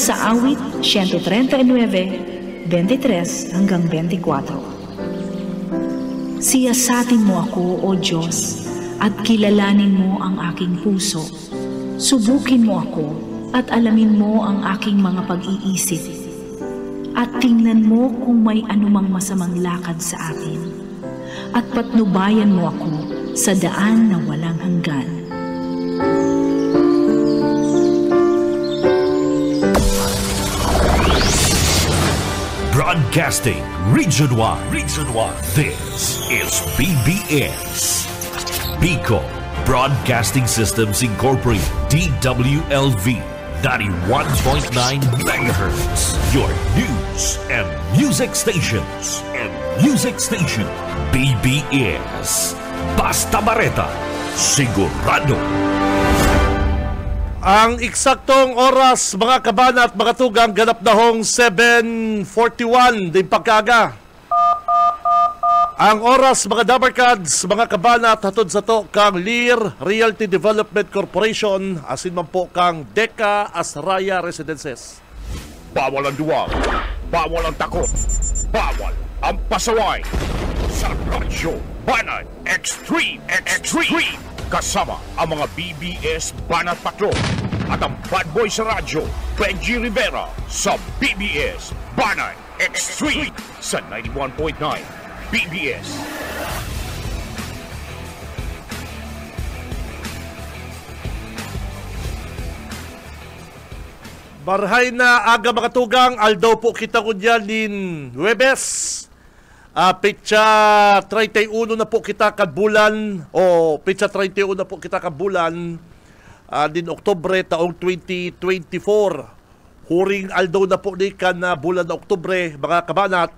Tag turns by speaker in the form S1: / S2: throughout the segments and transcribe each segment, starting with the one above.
S1: sa awit 139, 23 hanggang 24. Siyasatin mo ako, O Diyos, at kilalanin mo ang aking puso. Subukin mo ako at alamin mo ang aking mga pag-iisip. At tingnan mo kung may anumang masamang lakad sa akin. At patnubayan mo ako sa daan na walang hanggan.
S2: Broadcasting Region 1. This is BBS. Bicol Broadcasting Systems Incorporated. DWLV 91.9 MHz. Your news and music stations. BBS. Basta Bareta. Sigurado.
S3: Ang eksaktong oras, mga kabana at mga tugang, ganap na hong 7:41 din pagkaga. Ang oras, mga Dabarkads, mga kabana at hatod sa to kang Lear Realty Development Corporation, asin man po kang Deka Asraya Residences.
S4: Bawal ang duwag, bawal ang takot, bawal ang pasaway. Sa Radyo Banat Extreme. Kasama ang mga BBS Banat Patrol at ang bad boy sa radyo, Benji Rivera, sa BBS Banat Extreme sa 91.9 BBS.
S3: Barhay na aga mga tugang, aldaw po kita ko dyan din Huwebes. Petsa 31 na po kita kabulan o petsa 31 na po kita kabulan din Oktubre taong 2024. Huring aldaw na po ni kan bulan na Oktubre, mga kabanat.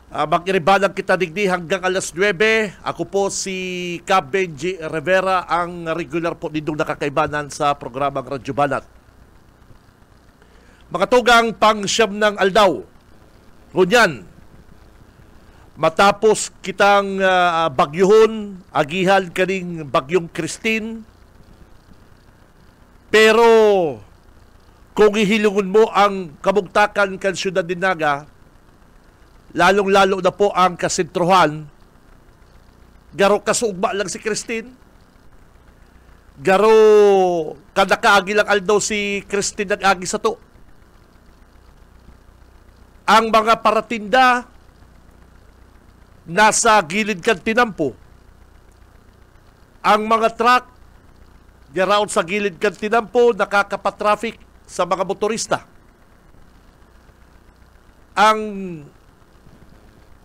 S3: Mag-iribanang kita digdi hanggang alas 9. Ako po si Benji Rivera, ang regular po nindong nakakaibanan sa programang Radyo Banat. Mga tugang, pang siyam ng aldaw. Ngunyan, matapos kitang bagyuhon, agihan kaning bagyong Christine. Pero kung ihilungon mo ang kamugtakan kan Syudad de Naga, lalong-lalo na po ang kasentruhan, garo kasugba lang si Christine. Garo kadakaagi lang aldaw si Christine nag-agi sa to. Ang mga paratinda nasa gilid kan tinampo. Ang mga truck garaon sa gilid kan tinampo, nakakapatraffic sa mga motorista. Ang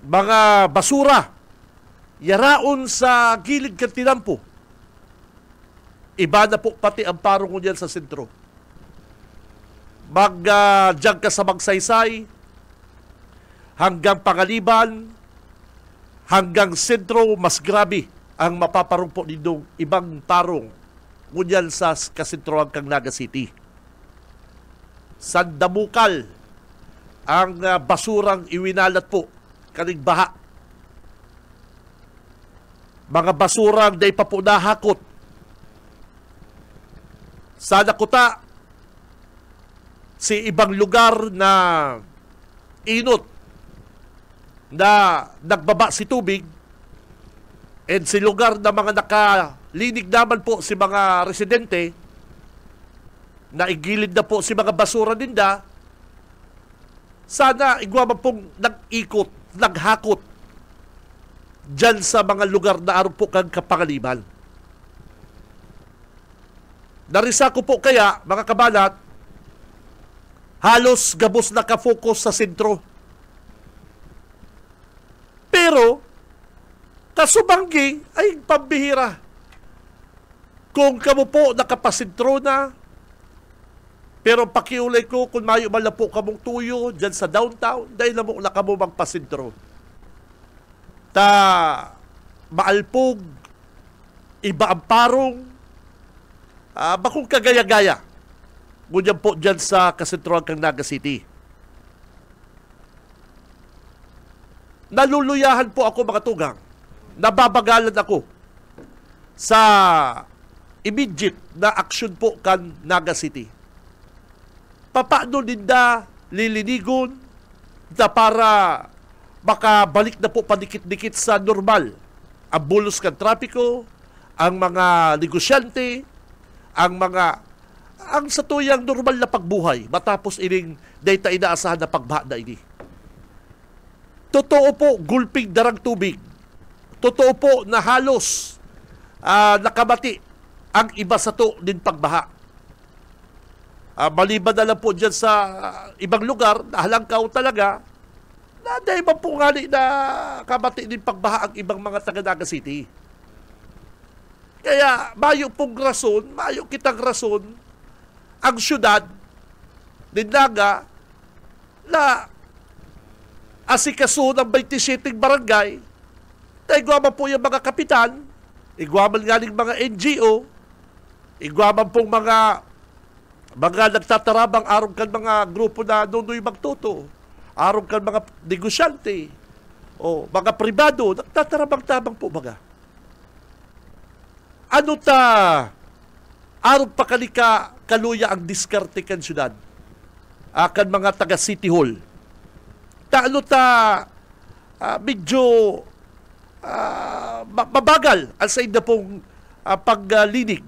S3: mga basura yaraon sa gilid kan tinampo. Iba na po pati ang parong ko dyan sa sentro. Mag-jog ka sa Magsaysay hanggang Pangaliban, hanggang sentro, mas grabe ang mapaparumpo nindong ibang tarong ngunyan sa kasentrohan kang Naga City. Sandamukal ang basurang iwinalat po kaning baha. Mga basurang day pa po nahakot. Sa Nakuta, si ibang lugar na inot na nagbaba si tubig, and si lugar na mga nakalinig naman po si mga residente, na igilid na po si mga basura ninda, sana igwa man pong nag-ikot, naghakot dyan sa mga lugar na aron po kang kapangaliban. Narisa ko po kaya, mga kabanat, halos gabos nakafocus sa sentro. Pero, kasubanggi ay pambihira. Kung kamo po nakapasintro na, pero pakiulay ko kung mayo man po kamong tuyo dyan sa downtown, dahil na mo na kamo magpasintro. Ta maalpog, iba ang parong, bakong kagaya-gaya. Ngunyan po dyan sa kasentrohan kang Naga City. Naluluyahan po ako, mga tugang. Nababagalan ako sa immediate na aksyon po kan Naga City. papaano ninda lilinigon na para makabalik na po padikit-dikit sa normal ang bulos ng trapiko, ang mga negosyante, ang sa tuyang normal na pagbuhay matapos ining data inaasahan na pagbaha na ini. Totoo po, gulping darang tubig. Totoo po na halos nakamati ang iba sa to din pagbaha. Maliban na lang po dyan sa ibang lugar na halangkaw talaga, na dahil ba po nga na kamati din pagbaha ang ibang mga taga Naga City. Kaya mayo pong rason, mayo kitang rason, ang syudad ni Naga na asikaso ng 27 barangay, na igwaman po yung mga kapitan, igwaman nga ng mga NGO, igwaman pong mga nagtatarabang arong kan mga grupo na nunoy magtuto, arong kan mga negosyante, o mga pribado, nagtatarabang-tabang po baga. Ano ta, arong pakalika kaluya ang diskarte kan syudad, kan mga taga City Hall. Ano ta, medyo mabagal ang sa inda pong paglinig.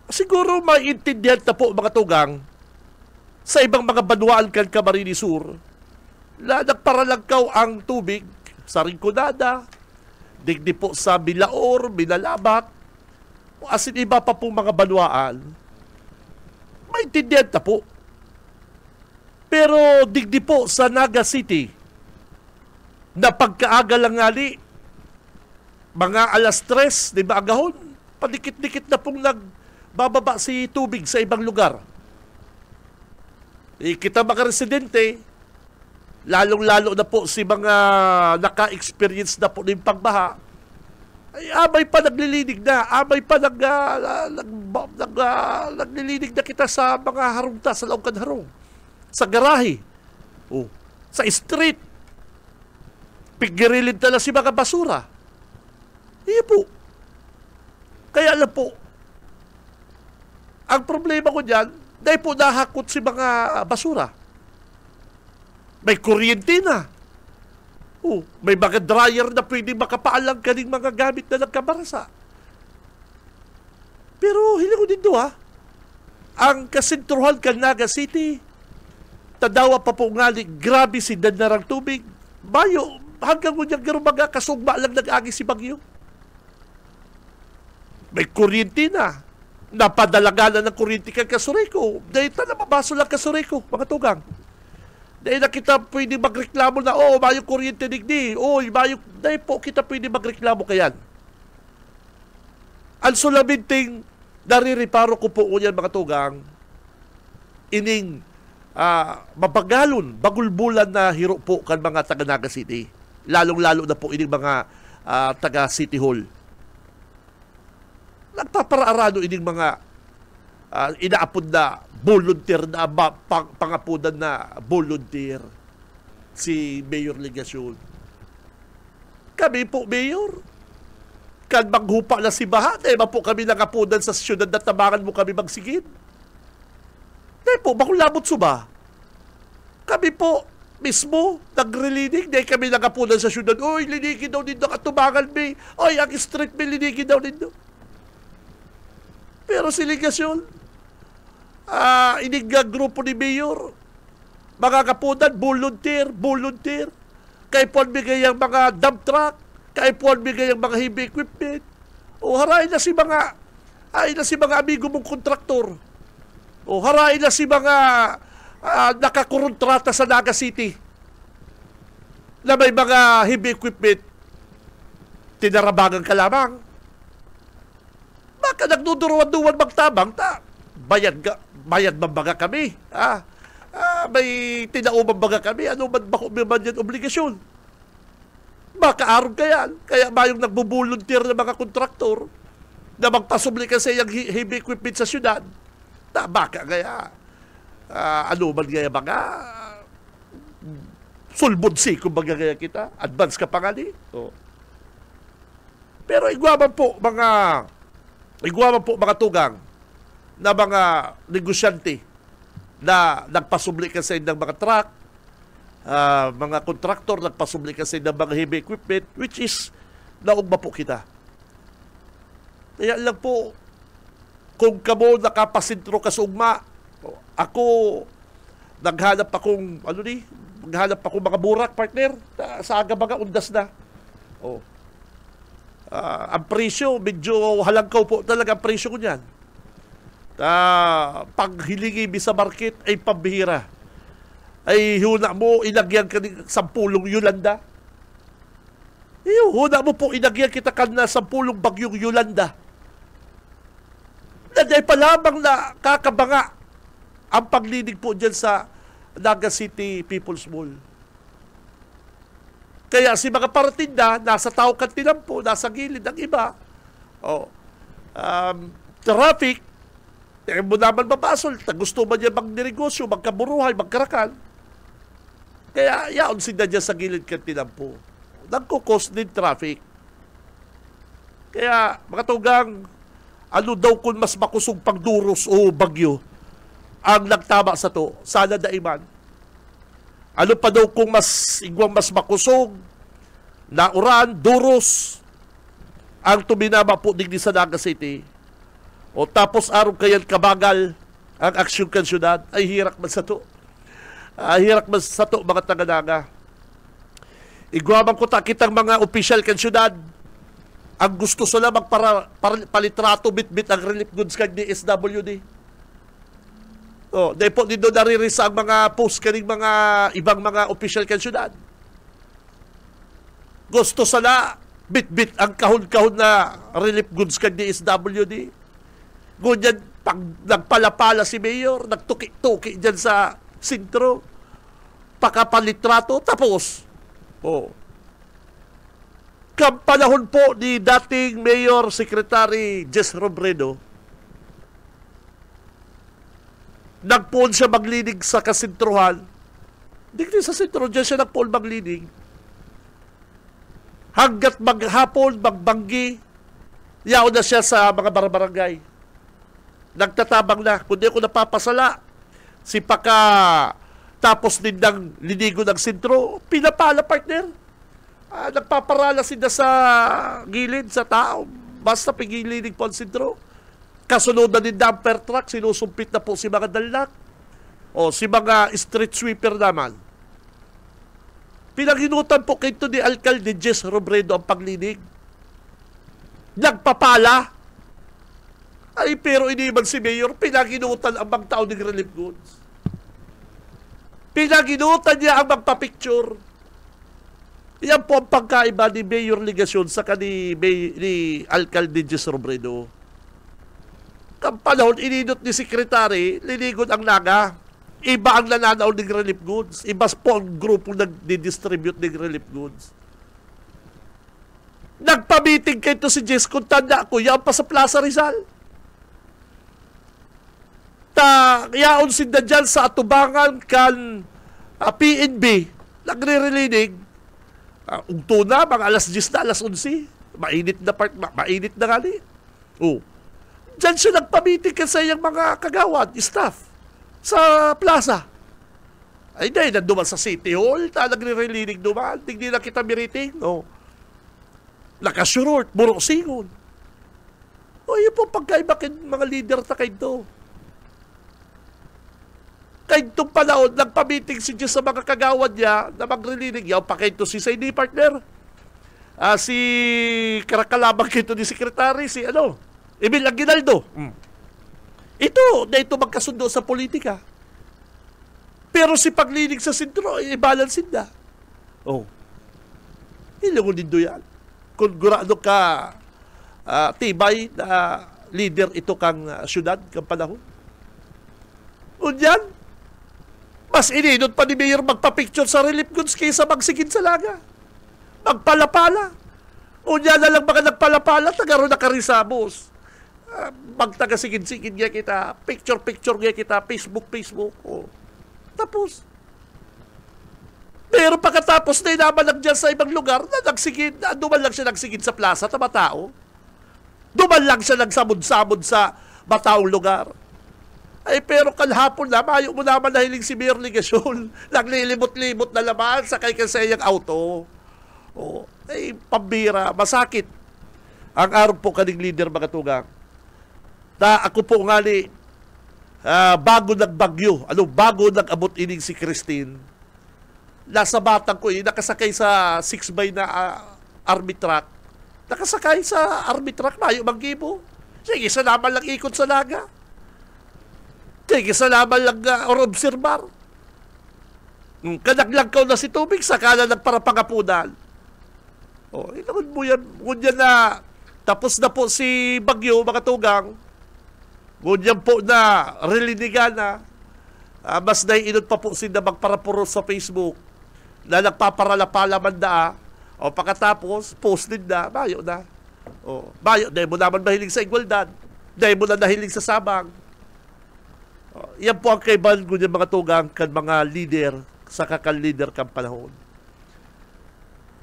S3: Siguro maintindihan na po mga tugang sa ibang mga banwaan kan Camarines Sur na nagparalagkaw ang tubig sa Rinconada, digdi po sa Bilaor, Binalabak, asin iba pa po mga banwaan. Maintindihan na po. Pero digdi po sa Naga City, na pagkaaga lang ngali, mga alas 3, di ba agahon, padikit-dikit na pong nagbababa si tubig sa ibang lugar. Kita mga residente, lalong-lalo na po si mga naka-experience na po ng pagbaha, ay amay pa naglilinig na, amay pa naglilinig na kita sa mga harungta, sa laong harong, sa garahe, sa street, pigirilin tala si mga basura. Iya po. Kaya alam po, ang problema ko dyan, dahil po nahakot si mga basura. May kuryente na. May mga dryer na pwede makapaalang kaning mga gamit na nagkabarasa. Pero hiling ko dito ang kasintruhan kan Naga City, tadawa pa po ngali, grabe si narang tubig. Bayo, hanggang ngunyang garumaga, kasugba lang nag-agi si Bagyo. May kuryente na. Napadalaga na ng kuryente kang Kasureko. Dahil na mabaso lang Kasureko, mga tugang. Dahil na kita pwede magreklamo na, mayo kuryente digdi. Dahil po kita pwede magreklamo kayan. Ang sulaminting naririparo ko po unyan, mga tugang, ining mabagalon, bagulbulan na hiro po kan mga taga Naga City. Lalong-lalo na po ining mga taga City Hall. Nagpaparaarado ining mga inaapod na volunteer na pangapudan na volunteer si Mayor Legasyon. Kami po, Mayor, kan maghupa na si Baha, dahil po kami nangapudan sa siyudad na tabangan mo kami magsigid. Dahil po, makulabot suba. Kami po, mismo, nagrelinig, dahil kami nangapudan sa siyudad. Linigin daw dito katubangan, may. Ang street may linigin daw dito. Pero si Legasyon, inig grupo ni Mayor, mga kapunan, volunteer. Kay puan bigay ang mga dump truck, kay puan bigay ang mga heavy equipment. Harain na si mga amigo mong kontraktor. Harain na si mga nakakontrata sa Naga City na may mga heavy equipment. Tinarabangan ka lamang. Baka nagduduruan-duwan magtabang, bayad mabaga kami. May tinauman baga kami. Ano man bako man yan obligasyon? Baka arong kayan. Kaya mayong nagbubulunteer ng mga kontraktor na magpasubli kasi yung heavy equipment sa syudad. Baka kaya ano man kaya mga sulbudsi kung baga kaya kita. Advance ka pa nga ni. Pero igwaman po mga tugang, na mga negosyante na nagpasubli kasi ng mga truck, mga kontraktor nagpasubli kasi ng mga heavy equipment, which is naugma po kita. Kaya lang po, kung kamo nakapasintro ka sa ugma, ako, naghanap akong mga burak, partner, sa aga-baga, undas na. Ang presyo, medyo halangkaw po talaga ang presyo ko niyan. Paghilingi sa market ay pambihira. Ay huna mo, ilagyan ka ng 10 Yolanda. Huna mo po, ilagyan kita ka na 10 bagyong Yolanda. Naday pa lamang na kakabanga ang paglinig po dyan sa Naga City People's Mall. Kaya si mga paratinda, nasa taukan tinampo, nasa gilid ng iba. Traffic, mo naman mapasol, gusto ba niya magnegosyo, magkaburuhay, magkarakan. Kaya yaon sila dyan sa gilid ng tinampo. Nagkukos din traffic. Kaya mga tugang, ano daw kung mas makusog pagduros o bagyo ang nagtama sa to, sana daiman. Ano pa daw kung mas makusog na uran, duros ang tuminama po digdi sa Naga City. O tapos araw kayan kabagal ang aksyon kan syudad, ay hirak man sa to. Hirak man sa to mga taga-Naga. Igwamang ko kitang mga opisyal kan syudad, ang gusto sila palitrato bit-bit ang relief goods kag DSWD. Dahil po dito naririsa ang mga post kaning mga ibang mga opisyal kan syudad. Gusto sila bit-bit ang kahon-kahon na relief goods kag DSWD. Ngunyan, pag nagpalapala si Mayor, nagtuki-tuki dyan sa sintro, pakapalitrato, tapos. Kampanahon po ni dating Mayor Secretary Jess Robredo, nagpoon siya maglinig sa kasintruhan. Hindi sa sintro, dyan siya nagpoon maglinig. Hanggat maghapon, magbanggi, yaon na siya sa mga barangay. Nagtatabang na, kundi ako napapasala, si Paka tapos din ng linigo ng sintro, pinapala, partner. Nagpaparala sila sa gilid, sa tao. Basta pigilinig po ang sintro. Kasunod na din dumper truck, sinusumpit na po si mga dalak. O si mga street sweeper naman. Pinaginutan po kito ni Alcalde Jess Robredo ang paglinig. Nagpapala. Ay, pero iniman si Mayor, pinaginutan ang mga tao ng relief goods. Pinaginutan niya ang magpa-picture. Yan po ang pagkaiba ni Mayor Ligasyon sa ni Alcalde Jess Robredo. Kampanahon, ininot ni Secretary, linigon ang Naga. Iba ang nananaw ng relief goods. Iba po ang grupo nag-distribute ng relief goods. Nagpa-meeting kayo to si Jess, kung tanda ko, yan pa sa Plaza Rizal. Yaon sinda dyan sa atubangan kan PNB, nagre-relinig. Ugto na, mga alas 10 na, alas 11. Mainit na mainit na gali. Diyan siya nagpamiting kasi yung mga kagawad, staff, sa plaza. Ay, nanduman sa City Hall, nagre-relinig duman, hindi na kita miriting. Nakasurort, burosingon. Yun po pagkaibakin mga leader na kayo to. Kahit itong panahon, nagpamiting si Diyos sa mga kagawad niya na magrelinig. Yaw pa kayo si Saini partner. Si karakalabang kayo ni Secretary, si Emil Aguinaldo. Ito magkasundo sa politika. Pero si paglinig sa sentro, i-balance na. Ilungon din yan. Kung gurado ka tibay na leader ito kang syudad, kang panahon. Unyan, mas ininod pa ni Mayor magpa-picture sa relief goods kaysa magsigid sa Naga. Magpalapala. Unya na lang baka nagpalapala, tagaroon na karisamos. Magtagasigid-sigid nga kita, picture nga kita, Facebook. Tapos. Pero pagkatapos na inaman dyan sa ibang lugar, na nagsigid, duman lang siya nagsigid sa plaza, ta matao. Duman lang siya nagsamod-samod sa mataong lugar. Ay, pero kalhapon na, mayo mo naman nahiling si Mayor Ligasyon. Naglilimot-limot na laman sa kay kasayang auto. Oh, ay, pambira, masakit. Ang araw po kaning leader, mga tugang. Na ako po nga ni, bago nagbagyo, bago nag-abot ining si Christine, nasa batang ko nakasakay sa 6x na army truck. Nakasakay sa army truck, mayo maggibo. Sige, sa naman lang ikot sa naga. Sige, sa naman lang or observar. Kanaglangkaw na si tubig, saka na nagparapangapunan. O, ilagod mo yan. Ngunyan na, tapos na po si Bagyo, mga tugang. Ngunyan po na, relinigan na. Mas naiinod pa po sila magparapuro sa Facebook na nagpaparalapalaman na. O, pagkatapos, post din na, bayo na. O, bayo, dahil mo naman mahilig sa igualdad. Dahil mo na nahilig sa sabang. Yan po ang kaibahan ko ng mga tugang kan mga leader sa kakal-leader kang panahon.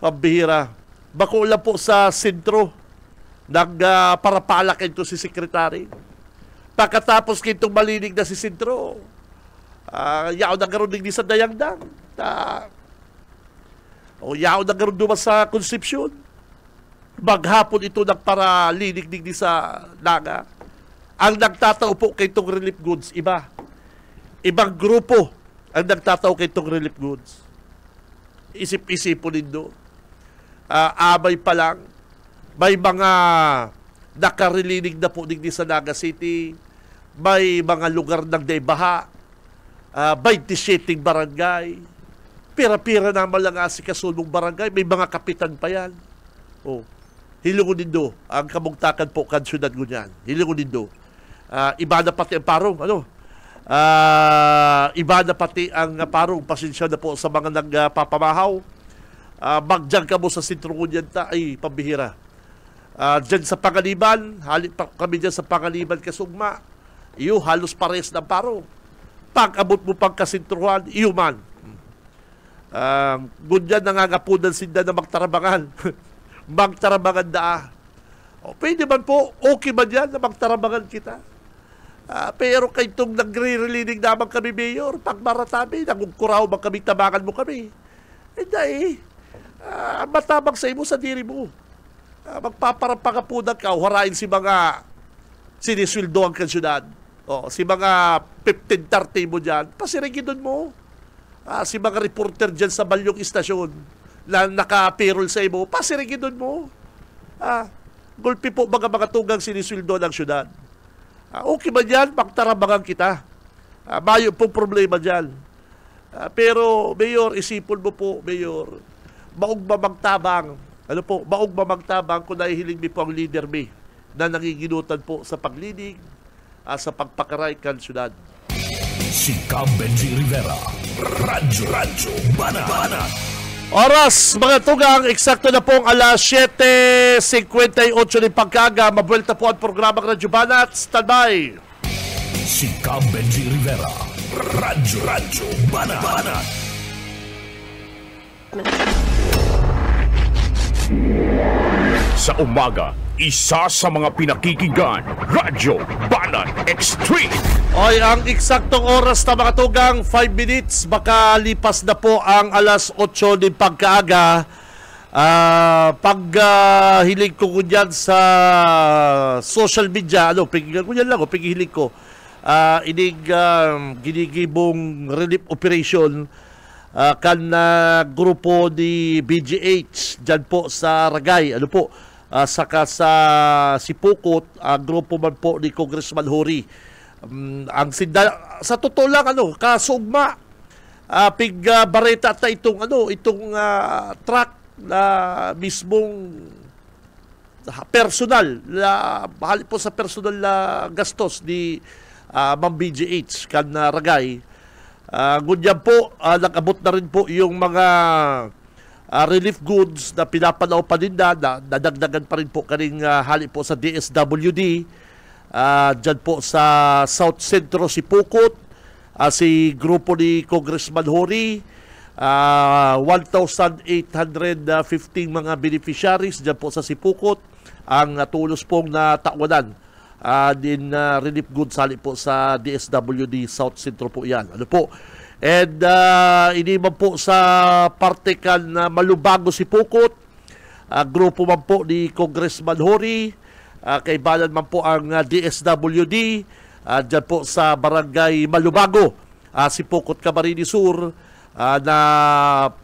S3: Pambihira. Bako lang po sa sentro nagparapalak ito si sekretary. Pagkatapos kitong malinig na si sentro, yaw na garoon din sa dayangdang. Yaw na garoon duman sa konsepsyon. Maghapon ito nagparalinig din sa naga. Ang nagtatao po kay itong relief goods, iba. Ibang grupo ang nagtatao kay itong relief goods. Isip-isip po nindo. Abay pa lang, may mga nakarilinig na po din sa Naga City, may mga lugar ng Daybaha, 27 barangay, pira-pira naman lang si kasulong barangay, may mga kapitan pa yan. Hilungon nindo ang kamugtakan po kan syudad Gunyan. Hilungon nindo. Iba na pati ang parong, iba na pati ang parong, pasensya na po sa mga nagpapamahaw. Magdiyan ka mo sa sentro Gunyan ay pambihira. Diyan sa Pangaliban, kami diyan sa Pangaliban Kasugma, iyo halos pares ng parong. Pag-abot mo pang kasintruhan, iyo man. Gunyan nangangapunan sinda na magtarabangan. Magtarabangan daa. Pwede man po, okay man yan na magtarabangan kita. Pero kay itong nagre-relinig naman kami, Mayor, pag maratabi, nagugkuraw man kami, tabangan mo kami. Hindi matabang sa imo sa diri mo. Magpaparapagapunan ka, harain si mga siniswildo ang kansyudad. Si mga 15-30 mo dyan, pasirigidon mo. Si mga reporter dyan sa Balyong Istasyon, na naka-payroll sa imo, pasirigidon mo. Gulpi po mga tugang siniswildo ng syudad. Okay ba dyan? Magtarabangan kita. Mayo pong problema dyan. Pero, Mayor, isipon mo po, Mayor, maog mamagtabang, maog mamagtabang kung nahihiling mi po ang leader mi na nangiginutan po sa paglinig, sa pagpakaray kan syudad.
S2: Si Benji Rivera, Radyo Banat.
S3: Oras, mga tugang, eksakto na pong alas 7:58 ng pagkaga. Mabuelta po ang programang Radyo Banat. Standby.
S2: Si Benji Rivera, Radyo Banat.
S4: Sa umaga, isa sa mga pinakikinggan, Radyo Banat Extreme.
S3: Oy, ang eksaktong oras na mga tugang, 5 minutes, baka lipas na po ang alas 8 ng pagkaaga. Pag-hilig ko dyan sa social media, paghihilig ko dyan lang, paghihilig ko, ginigibong relief operation kan grupo ni BGH dyan po sa Ragay, saka sa Sipukot, grupo man po ni Congressman Hori. Ang sa totoo lang kasugma bareta ta itong truck na mismong personal bahali po sa personal na gastos ni Ma'am BGH kan Ragay. Ngunyan po nag-abot na rin po yung mga relief goods na pinapanaw pa din na nadagdagan pa rin po kaning hali po sa DSWD. Dyan po sa South Centro Sipukot, si grupo ni Congressman Hori, 1,815 mga beneficiaries dyan po sa Sipukot ang tulos pong natawanan din relief goods hali po sa DSWD South Centro po yan. Ano po? And iniman po sa parte kan Malubago si Pukot, grupo man po ni Congressman Hori, kaibalan man po ang DSWD, dyan po sa barangay Malubago, si Pukot Camarines Sur, na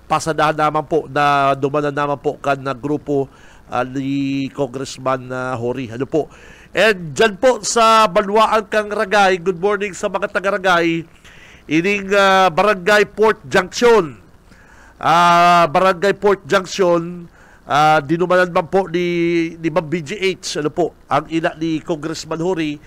S3: pasadahan naman po, na dumanan naman po kan na grupo ni Congressman Hori. Ano po? And dyan po sa Banwaan kang Ragay, good morning sa mga taga-Ragay, ining Barangay Port Junction. Barangay Port Junction, dinumanan man po ni Ma'am BGH, ano po, ang ina ni Congressman Hori,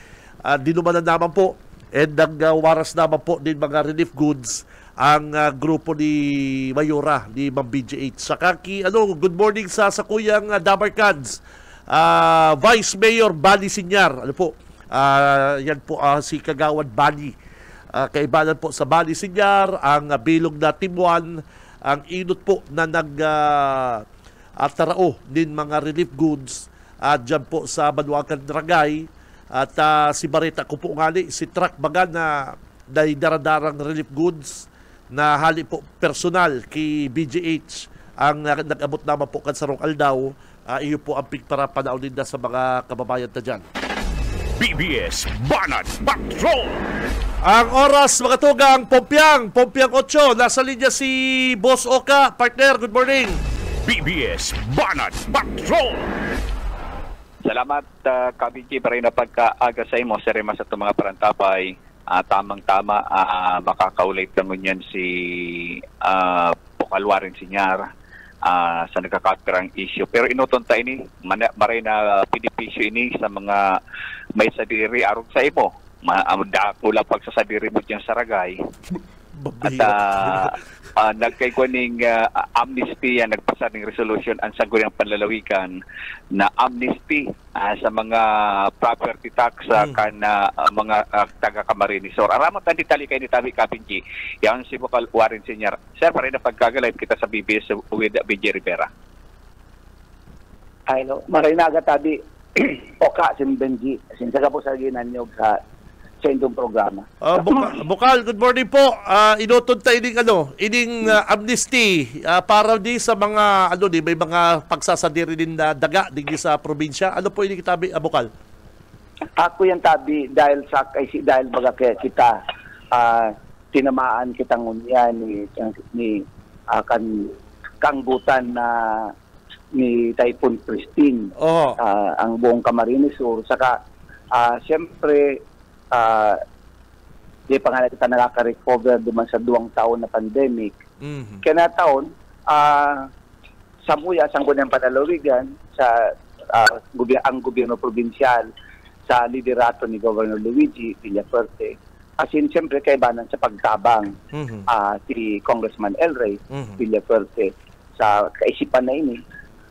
S3: dinumanan naman po, and ang waras naman po din mga relief goods ang grupo ni Mayora, ni Ma'am BGH. Saka good morning sa Kuyang Dabarkads, Vice Mayor Bali Sinyar, ano po, yan po si Kagawad Bali. Kaibanan po sa Bali Sinyar, ang bilog na Timuan, ang inot po na tarao din mga relief goods dyan po sa Banwakan Ragay. At si Barita ko po ngali, si truck baga na daradarang relief goods na hali po personal kay BGH ang nag-abot naman po kan Sarong Aldaw. Iyo po ang para panahon din sa mga kababayan na dyan.
S4: BBS Banat Patrol!
S3: Ang oras, mga tugang, Pompiang 8, nasa linya si Boss Oka. Partner, good morning.
S4: BBS Banat Patrol!
S5: Salamat, Kabigi, para rin na pagkaaga sa imo, serema sa itong mga parantapay. Tamang-tama, makakaulit naman yan si Pukalwarin Sinyar sa nagkakapirang issue. Pero inutunta ini, maray na pinipisyo ini sa mga may sadiri arog sa imo. Kula pagsasadiri mo dyan sa Ragay. At nagkaikuning amnesty, nagpasa ng resolution ang sagot ng panlalawigan na amnesty sa mga property tax kan mga taga-Camarines Sur. Aramat ang ditali kay ni Tabi Kapinji. Yan si Bukal Warren Senior. Sir, para na pagkagalive kita sa BBS with BJ Rivera.
S6: Ay no, maray na agad Oka, sin Benji. Sinsaga po sa ginanyog sa sendong programa.
S3: Bukal, good morning po. Inutod tayo ining amnesty para di sa mga may mga pagsasadiri din na daga din sa probinsya. Ano po ini kitabi, Bukal?
S6: Ako yan tabi dahil baga kita tinamaan kitang unya ni kanggutan na ni Typhoon Christine. Ang buong Camarines Sur. Saka siyempre di pa nga kita nakaka-recover duman sa 2 taon na pandemic. Kaya na taon, sa muya, sa Gunang Panalawigan, sa ang gobyerno probinsyal, sa liderato ni Governor Luigi Villafuerte, asin siyempre kaibanan sa pagtabang si Congressman El Rey Villafuerte sa kaisipan na ini,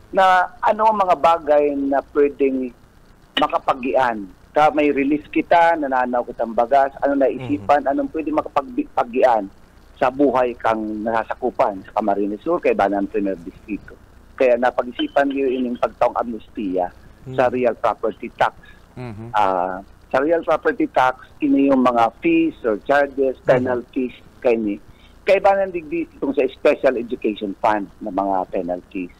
S6: na ano ang mga bagay na pwedeng makapagian. May release kita, nananaw kitang bagas, ano naisipan, anong pwede makapagpagian sa buhay kang nasasakupan sa Camarines Sur, kay Banan Premier Distrito. Kaya napag-isipan yun ining pagtaong amnestiya sa real property tax. Sa real property tax, ini yung mga fees or charges, penalties, kay Banan digdi itong sa Special Education Fund na mga penalties.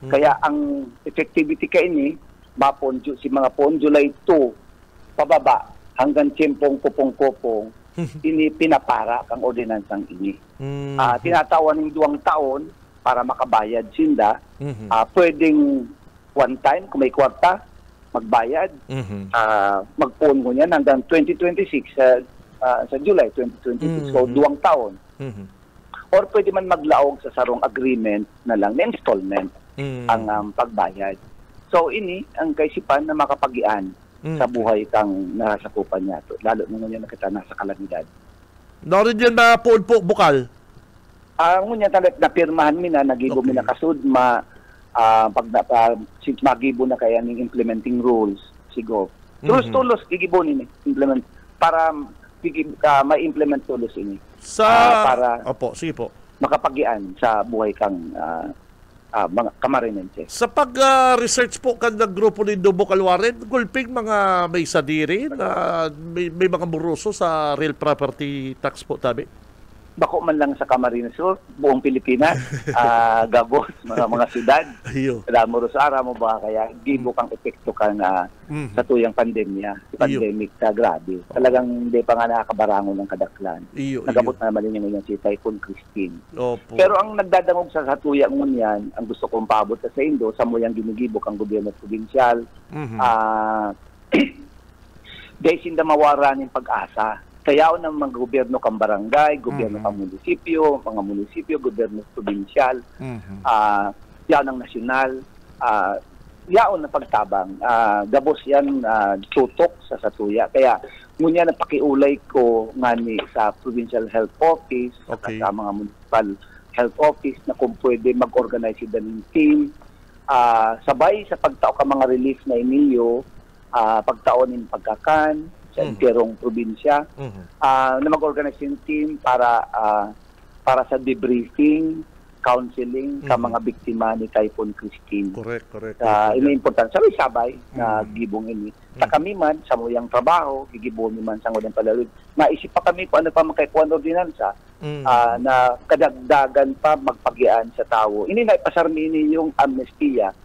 S6: Kaya ang effectivity kay ini, si mga pon July 2, pababa hanggang tiyempong kupong-kupong ini pinapara kang ordinansang ini. Tinatawan ng 2 taon para makabayad sinda. Pwedeng one time kung may kwarta magbayad. Magpon mo niyan hanggang 2026 sa July 2026. So 2 taon. Or pwede man maglaog sa sarong agreement na lang na installment ang pagbayad. So ini ang kaisipan na makapagian sa buhay kang nasakupan niya. Lalo naman yan nakita nasa kalamidad.
S3: Norin yan na po, Bukal?
S6: Ngunyan talaga napirmahan mi na, nagibo mi na kasud, since magibo na kaya ng implementing rules, sigo. Tulos-tulos, gigibo ni implement, para ma-implement tulos ini.
S3: Para,
S6: sige po. Makapagian sa buhay kang mga Camarinenses.
S3: Sa pag-research po kan ng grupo ni Dubo Calwaren, gulping mga may sadiri na may mga buruso sa real property tax po tabi?
S6: Bako man lang sa Camarines Sur, buong Pilipinas, gabos, mga syudad. Moros ara mo ba kaya gibo kang epekto ka na sa tuyang pandemya, pandemic na grabe. Talagang hindi pa nga nakakabarangon ng kadaklan. Nagabot na naman yung si Typhoon Christine.
S3: Opo.
S6: Pero ang nagdadangog sa tuyang ngunyan, ang gusto kong paabot sa Indo, sa muyang ginigibok ang gobyerno provinsyal, dahil sinda mawara ng pag-asa. Kaya ng mga gobyerno kang barangay, gobyerno kang munisipyo, mga munisipyo, gobyerno probinsyal, yaon ng nasyonal, yaon na pagtabang. Gabos yan tutok sa satuya. Kaya ngunyan na pakiulay ko nga ni sa Provincial Health Office, sa mga municipal health office na kung pwede mag-organize sila ng team, sabay sa pagtao ka mga relief na iniyo, pagtaon ng pagkakan, sa interong probinsya, na mag-organize yung team para sa debriefing, counseling sa mga biktima ni Typhoon Christine.
S3: Correct.
S6: Ini-important. Sabay-sabay na gibong ini. Sa kami man, sa muyang trabaho, gigibong man sa ngunang palalud. Naisip pa kami kung ano pa magkaikuan ordinansa na kadagdagan pa magpagian sa tao. Ini na ipasarmi ini yung amnestia.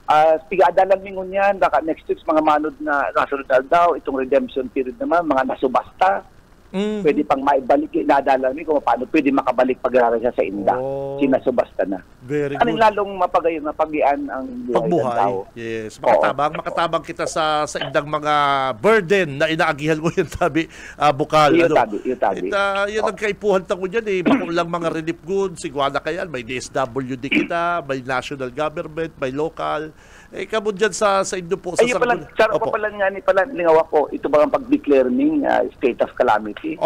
S6: Adalan mingon yan, baka next week mga manod na nasunod daw, itong redemption period naman, mga nasubasta, pwede pang maibalik, inadalan mi kung paano pwede makabalik pag-aaral siya sa inda. Sinasubasta na.
S3: Very good.
S6: Anong lalong mapagian ang buhay ng tao.
S3: Yes. Makatabang kita sa indang mga burden na inaagihan mo yung tabi, Bukal.
S6: Yung tabi.
S3: Yan ang kaipuhan tango dyan Bakong lang mga relief goods, sigwala kayan, may DSWD kita, may national government, may local. Kamo dyan sa Indo po.
S6: Ayun pala, lingaw ako, ito ba ang pag-declare ng state of calamity?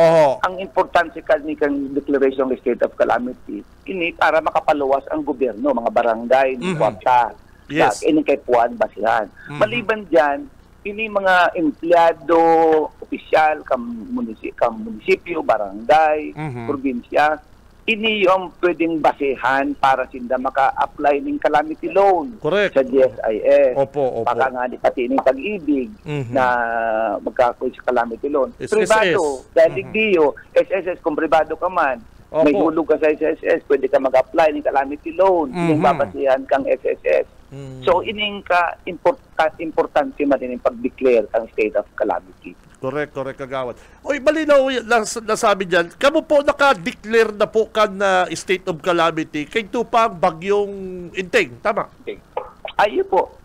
S6: Ang importante ni kang declaration ng state of calamity, ini para makapaluwas ang gobyerno, mga barangay, kwarta, ini kay Puan Basihan. Maliban dyan, ini mga empleyado, opisyal, munisipyo, barangay, probinsya, ini yung pwedeng basehan para sinda maka-apply ng calamity loan.
S3: Correct.
S6: Sa GSIS.
S3: Opo.
S6: Baka nga di pati ng pag-ibig na magkakoy sa calamity loan.
S3: SSS.
S6: Privado, dahil digdiyo, SSS, kung privado ka man, may hulog ka sa SSS, pwede ka mag-apply ng calamity loan. Yung babasihan kang SSS. So, ining importante man din yung pag-declare ang state of calamity.
S3: Correct, kagawad. Oy, malinaw nasabi dyan, kamo po naka-declare na po na state of calamity kay tupang bagyong Inteng, tama?
S6: Ayun po.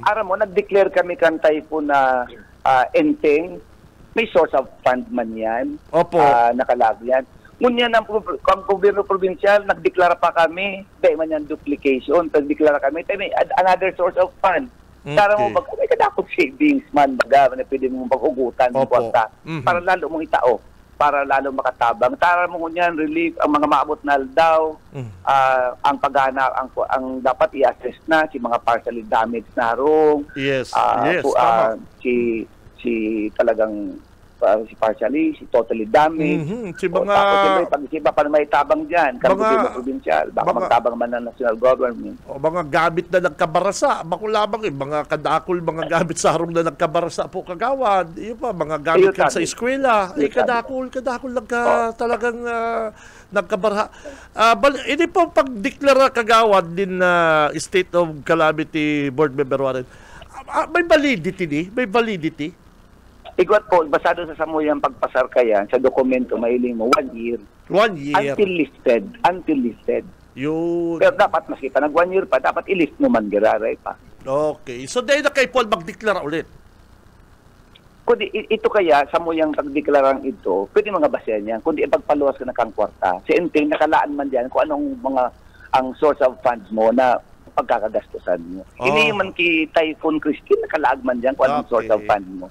S6: Aram mo, nag-declare kami kan typhoon na Inteng, may source of fund man yan.
S3: Opo.
S6: Nakalagay yan. Ngunyan ang gobyerno provincial, nagdeklara pa kami, dahil man yan duplication, nagdeklara kami, may another source of fund. Para mo may kadakot savings man baga na pwede mo pag-ugutan ng kwarta para lalo mong itao, para lalo makatabang. Tara mo ngunyan relief ang mga maabot na daw, ang pagana ang dapat i-assess na si mga partially damaged na harong. Si talagang si partially, si totally damaged.
S3: Si mga
S6: pag-isipa pa na may tabang dyan, gobyerno provincial, baka magtabang man ng national government.
S3: O mga gamit na nagkabarasa, makulamang mga kadakol, mga gamit sa harong na nagkabarasa po kagawad. Iyo pa, mga gamit sa eskwela. Kadakol lang talagang nagkabarha. Hindi po pag-deklara kagawad din na state of calamity board member Warren. May validity?
S6: Igwat po, basado sa samuyang pagpasar kaya, sa dokumento, mailing mo, 1 year.
S3: 1 year?
S6: Until listed.
S3: Yun.
S6: Pero dapat, maski pa nag 1 year pa, dapat ilist mo man, giraray pa.
S3: Okay. So, dahil na kay Paul magdeklara ulit?
S6: Kundi ito kaya, samuyang pagdeklarang ito, pwede mga basehan yan. Kundi ipagpaluwas ka na kang kwarta. Si Inteng, nakalaan man dyan kung anong ang source of funds mo na pagkakagastusan mo. Hindi man ki Typhoon Christine, nakalaag man dyan kung anong source of fund mo.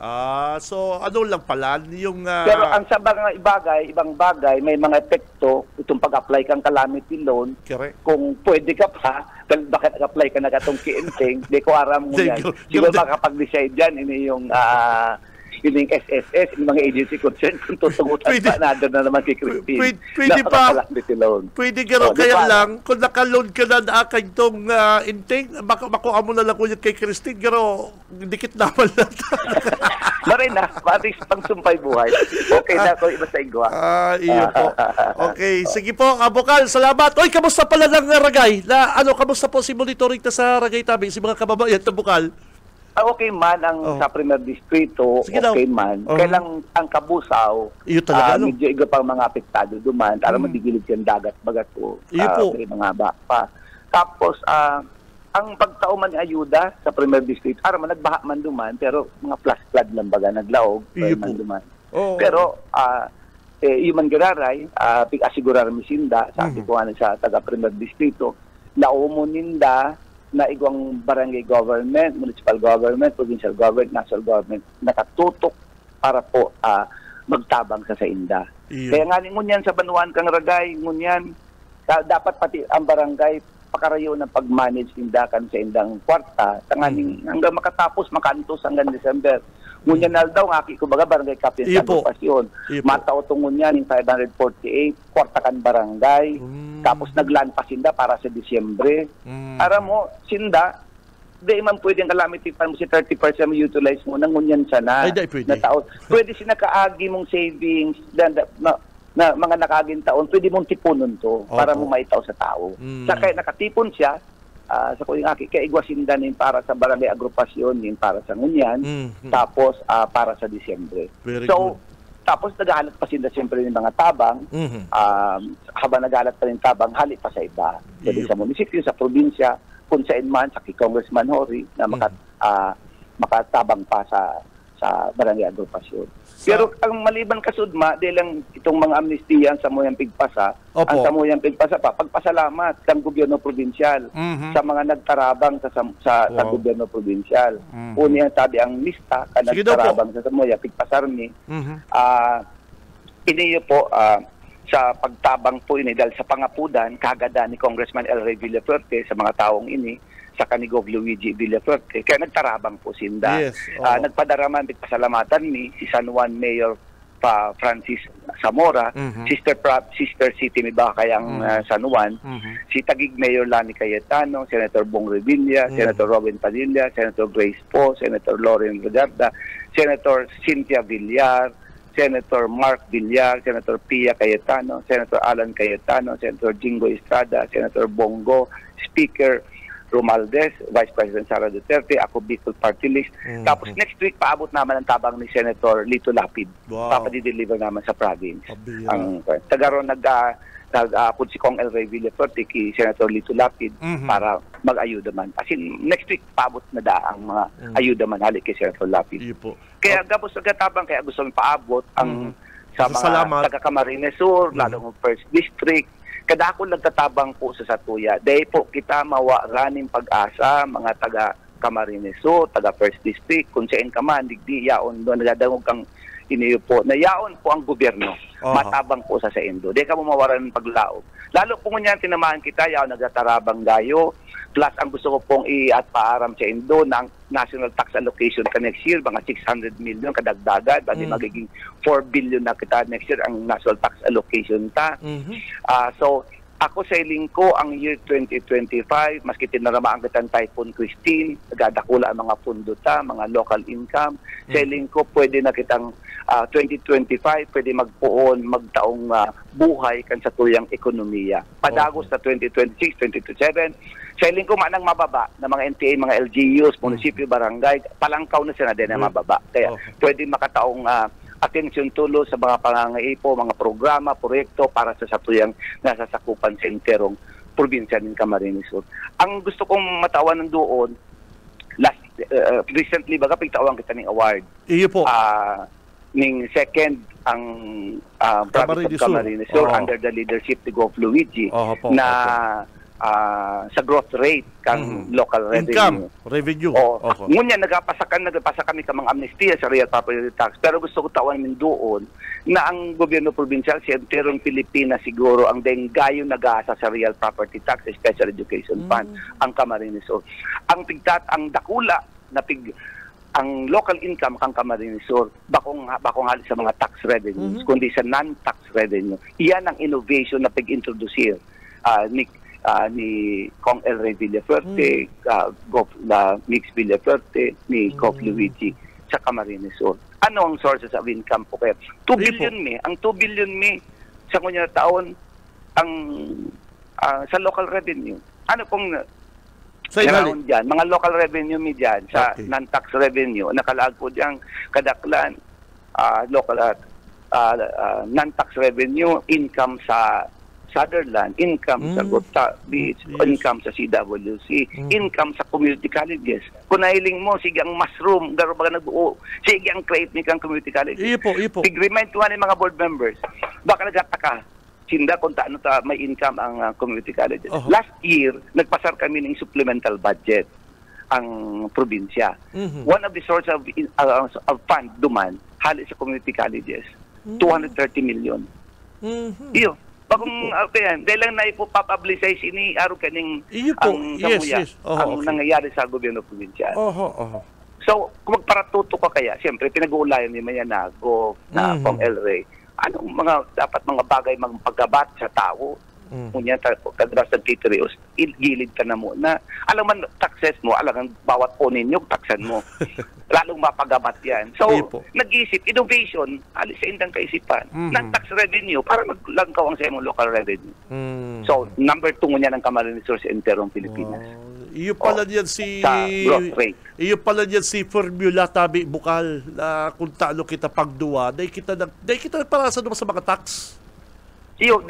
S3: So ano lang pala, yung...
S6: Pero ang sa ibang bagay, may mga epekto, itong pag-apply kang calamity loan, kung pwede ka pa, bakit nag-apply ka na katong kiinteng, di ko aram mo yan. Siguro makapag-decide dyan, ini yung yung SSS, yung mga agency concerned, kung tutugutan
S3: Pwede.
S6: pa na naman kay Christine.
S3: Pwede pa.
S6: Loan.
S3: Pwede gano'n, kaya lang, kung naka-loan ka na akay itong intake, makuha mo na lang ko yung kay Christine, pero dikit naman lang.
S6: Maray na, maris pang sumpay buhay. Okay na ako, iba sa igwa.
S3: Iyo po. Okay, sige po, Bokal, salamat. Oy, kamusta pala ng Ragay? Kamusta po si monitoring ta sa Ragay tabi, si mga kababayan ng Bokal?
S6: Okay man ang sa Premier Distrito,
S3: Sige
S6: okay
S3: daw.
S6: man. Kailang ang Kabusaw,
S3: Iyo talaga,
S6: medyo iga pang mga apektado duman, para madigilid yung dagat bagat ko.
S3: Iyo po.
S6: May mga pa. Tapos, ang pagtauman ni ayuda sa Premier District, man nagbaha man duman, pero mga flash flood lang baga, naglaog,
S3: Iyo
S6: man
S3: po.
S6: duman.
S3: Oo.
S6: Pero, Iman Gararay, pig-asigurar misinda, sabi ko nga sa taga-Premier Distrito, nauumuninda na igwang barangay government, municipal government, provincial government, national government, nakatutok para po magtabang sa inda.
S3: Iyo.
S6: Kaya nga ngunyan sa Banuan kang Ragay, ngunyan, dapat pati ang barangay pakarayo ng pag-manage tindakan sa indang kwarta, tanganing hanggang makatapos, makantos hanggang December. Ngunyan na daw, nga kumbaga barangay captain sa agrupación. Matao itong ngunyan, yung 548, kwarta kan barangay, tapos naglan pa sinda para sa Disyembre. Para mo, sinda, di man pwedeng kalamitin pa mo si 30% mo utilize mo, ngunyan sana.
S3: Ay, pwede.
S6: Na taon. Pwede sinakaagi mong savings, na mga nakaging taon, pwede mong tipunon to para mo maitaw sa tao. Sa kaya nakatipon siya, sa kuling aki, kaya igwasindan yung para sa barangay agrupasyon, yung para sa ngunyan, tapos para sa Disyembre. Tapos naghahalat pa sila siyempre ng mga tabang, habang naghahalat pa ng tabang, hali pa sa iba. Pwede sa munisipyo, sa probinsya, kung saan man, sa Congressman Hori, na makatabang pa sa barangay agrupasyon. Pero ang maliban kasudma, dahil lang itong mga amnestiyan sa Samuyang Pigpasa, ang Samuyang Pigpasa pa, pagpasalamat ng gobyerno provinsyal sa mga nagtarabang sa gobyerno provinsyal. Una yan sabi ang lista ka nagtarabang sa Samuyang Pigpasarmi. Iniyo po, sa pagtabang po ini dahil sa pangapudan, kagada ni Congressman El Rey Villafuerte sa mga taong ini, sa kanigov Luigi Villafuerte. Kaya nagtarabang po sinda.
S3: Yes.
S6: Nagpadaraman, pasalamatan ni si San Juan Mayor pa Francis Zamora, Sister City ni Bakayang San Juan, si Taguig Mayor Lani Cayetano, Senator Bong Revilla, Senator Robin Padilla, Senator Grace Poe, Senator Lauren Regarda, Senator Cynthia Villar, Senator Mark Villar, Senator Pia Cayetano, Senator Alan Cayetano, Senator Jingo Estrada, Senator Bongo, Speaker Romualdez, Vice President Sara Duterte, ako Bicol Party List. Tapos next week, paabot naman ang tabang ni Senator Lito Lapid. Papadideliver naman sa province. Ang tagaroon nag-apod si Kong El Rey Villafuerte kay Senator Lito Lapid para mag-ayuda man. As in, next week, paabot na ang mga ayuda man halik kay Senator Lapid. Kaya gabos nagkatabang, kaya gusto mong paabot ang sa mga taga-Camarines Sur, lalo ng 1st District, kadako nagtatabang po sa Satuya. Dahil po kita mawaraning pag-asa, mga taga Camarines Sur, taga 1st District, kung saan ka man, digdi, yaon doon, nagadangog kang iniyo po, na yaon po ang gobyerno, matabang po sa Indo. Dahil ka mo mawaran ng paglaog. Lalo po ngunyan, tinamahan kita, yaon nagtatarabang gayo, plus ang gusto ko pong i-at paaram sa Indo ng national tax allocation ka next year, mga 600 million kadagdagan, bali magiging 4 billion na kita next year ang national tax allocation ta. So, ako sa iling ko, ang year 2025, maski tinaramaan kitang Typhoon Christine, nagdadakula ang mga pundo ta, mga local income. Sa iling ko, pwede na kitang 2025, pwede magpuon, magtaong buhay kan sa tuyang ekonomiya. Padagos na 2026, 2027, sa iling ko manang mababa na mga NTA, mga LGUs, munisipyo, barangay, palangkaw na sila din na mababa. Kaya pwede makataong atensyon tulo sa mga pangangaipo, mga programa, proyekto para sa satuyang nasasakupan sa interong probinsya ng Camarines Sur. Ang gusto kong matawanan doon, recently, baga pagtawang kita ng award.
S3: Iyo po.
S6: Ning second ang province of Camarines Sur under the leadership ni Gov Luigi na sa growth rate kang local revenue. Ngunya nagpasa kami ka mga amnestia sa real property tax, pero gusto ko tawanin doon na ang gobyerno provincial sa enterong Pilipinas siguro ang denggayo nag-aasa sa real property tax, special education fund, ang Camarines Sur. Ang dakula na ang local income kang Camarines Sur, bakong halos sa mga tax revenues, kundi sa non-tax revenue. Iyan ang innovation na pag-introduce ni Kong El Rey Villafuerte, Mix Villafuerte, ni Cof Luigi sa Camarines Sur. Ano ang sources of income po kaya? 2 billion ang 2 billion sa kunya taon ang sa local revenue. Ano pong around dyan, mga local revenue dyan, sa non-tax revenue, nakalaag po dyan, kadaklan, local non-tax revenue, income sa Sutherland, income sa Gota Beach, income sa CWC, income sa community colleges. Kung nahiling mo, sige ang mushroom, garo ba nagbuo, sige ang create ni kang community colleges.
S3: Ipo.
S6: Pig-remind ko mga board members, baka nagtataka, sinda kung taano may income ang community colleges. Last year, nagpasar kami ng supplemental budget ang probinsya. One of the sources of fund duman, halos sa community colleges, 230 million. Iyo. Bagong dahil lang na ipopublicize ini araw kaning ang samuya, ang nangyayari sa gobyerno probinsya. So, kung magparatuto ka kaya, siyempre, pinag-uulayan ni Mayanago na Kong El Rey, anong dapat mga bagay magpagabat sa tao? Kunya, kadalas ng titrios, gilid ka na muna. Alam man, taxes mo, alam bawat onin yung taxan mo. Lalong mapagabat yan. So, nag-isip, innovation, alis sa indang kaisipan, ng tax revenue, para maglangkaw ang sa imong local revenue. So, number 2 niya ng Camarines Sur sa enterong Pilipinas.
S3: Iyo pala yan si
S6: growth rate.
S3: Iyo pala yan si Formula Tabi Bukal na kung taano kita pagduwa, dahil kita nagparasa naman sa mga tax.
S6: Ang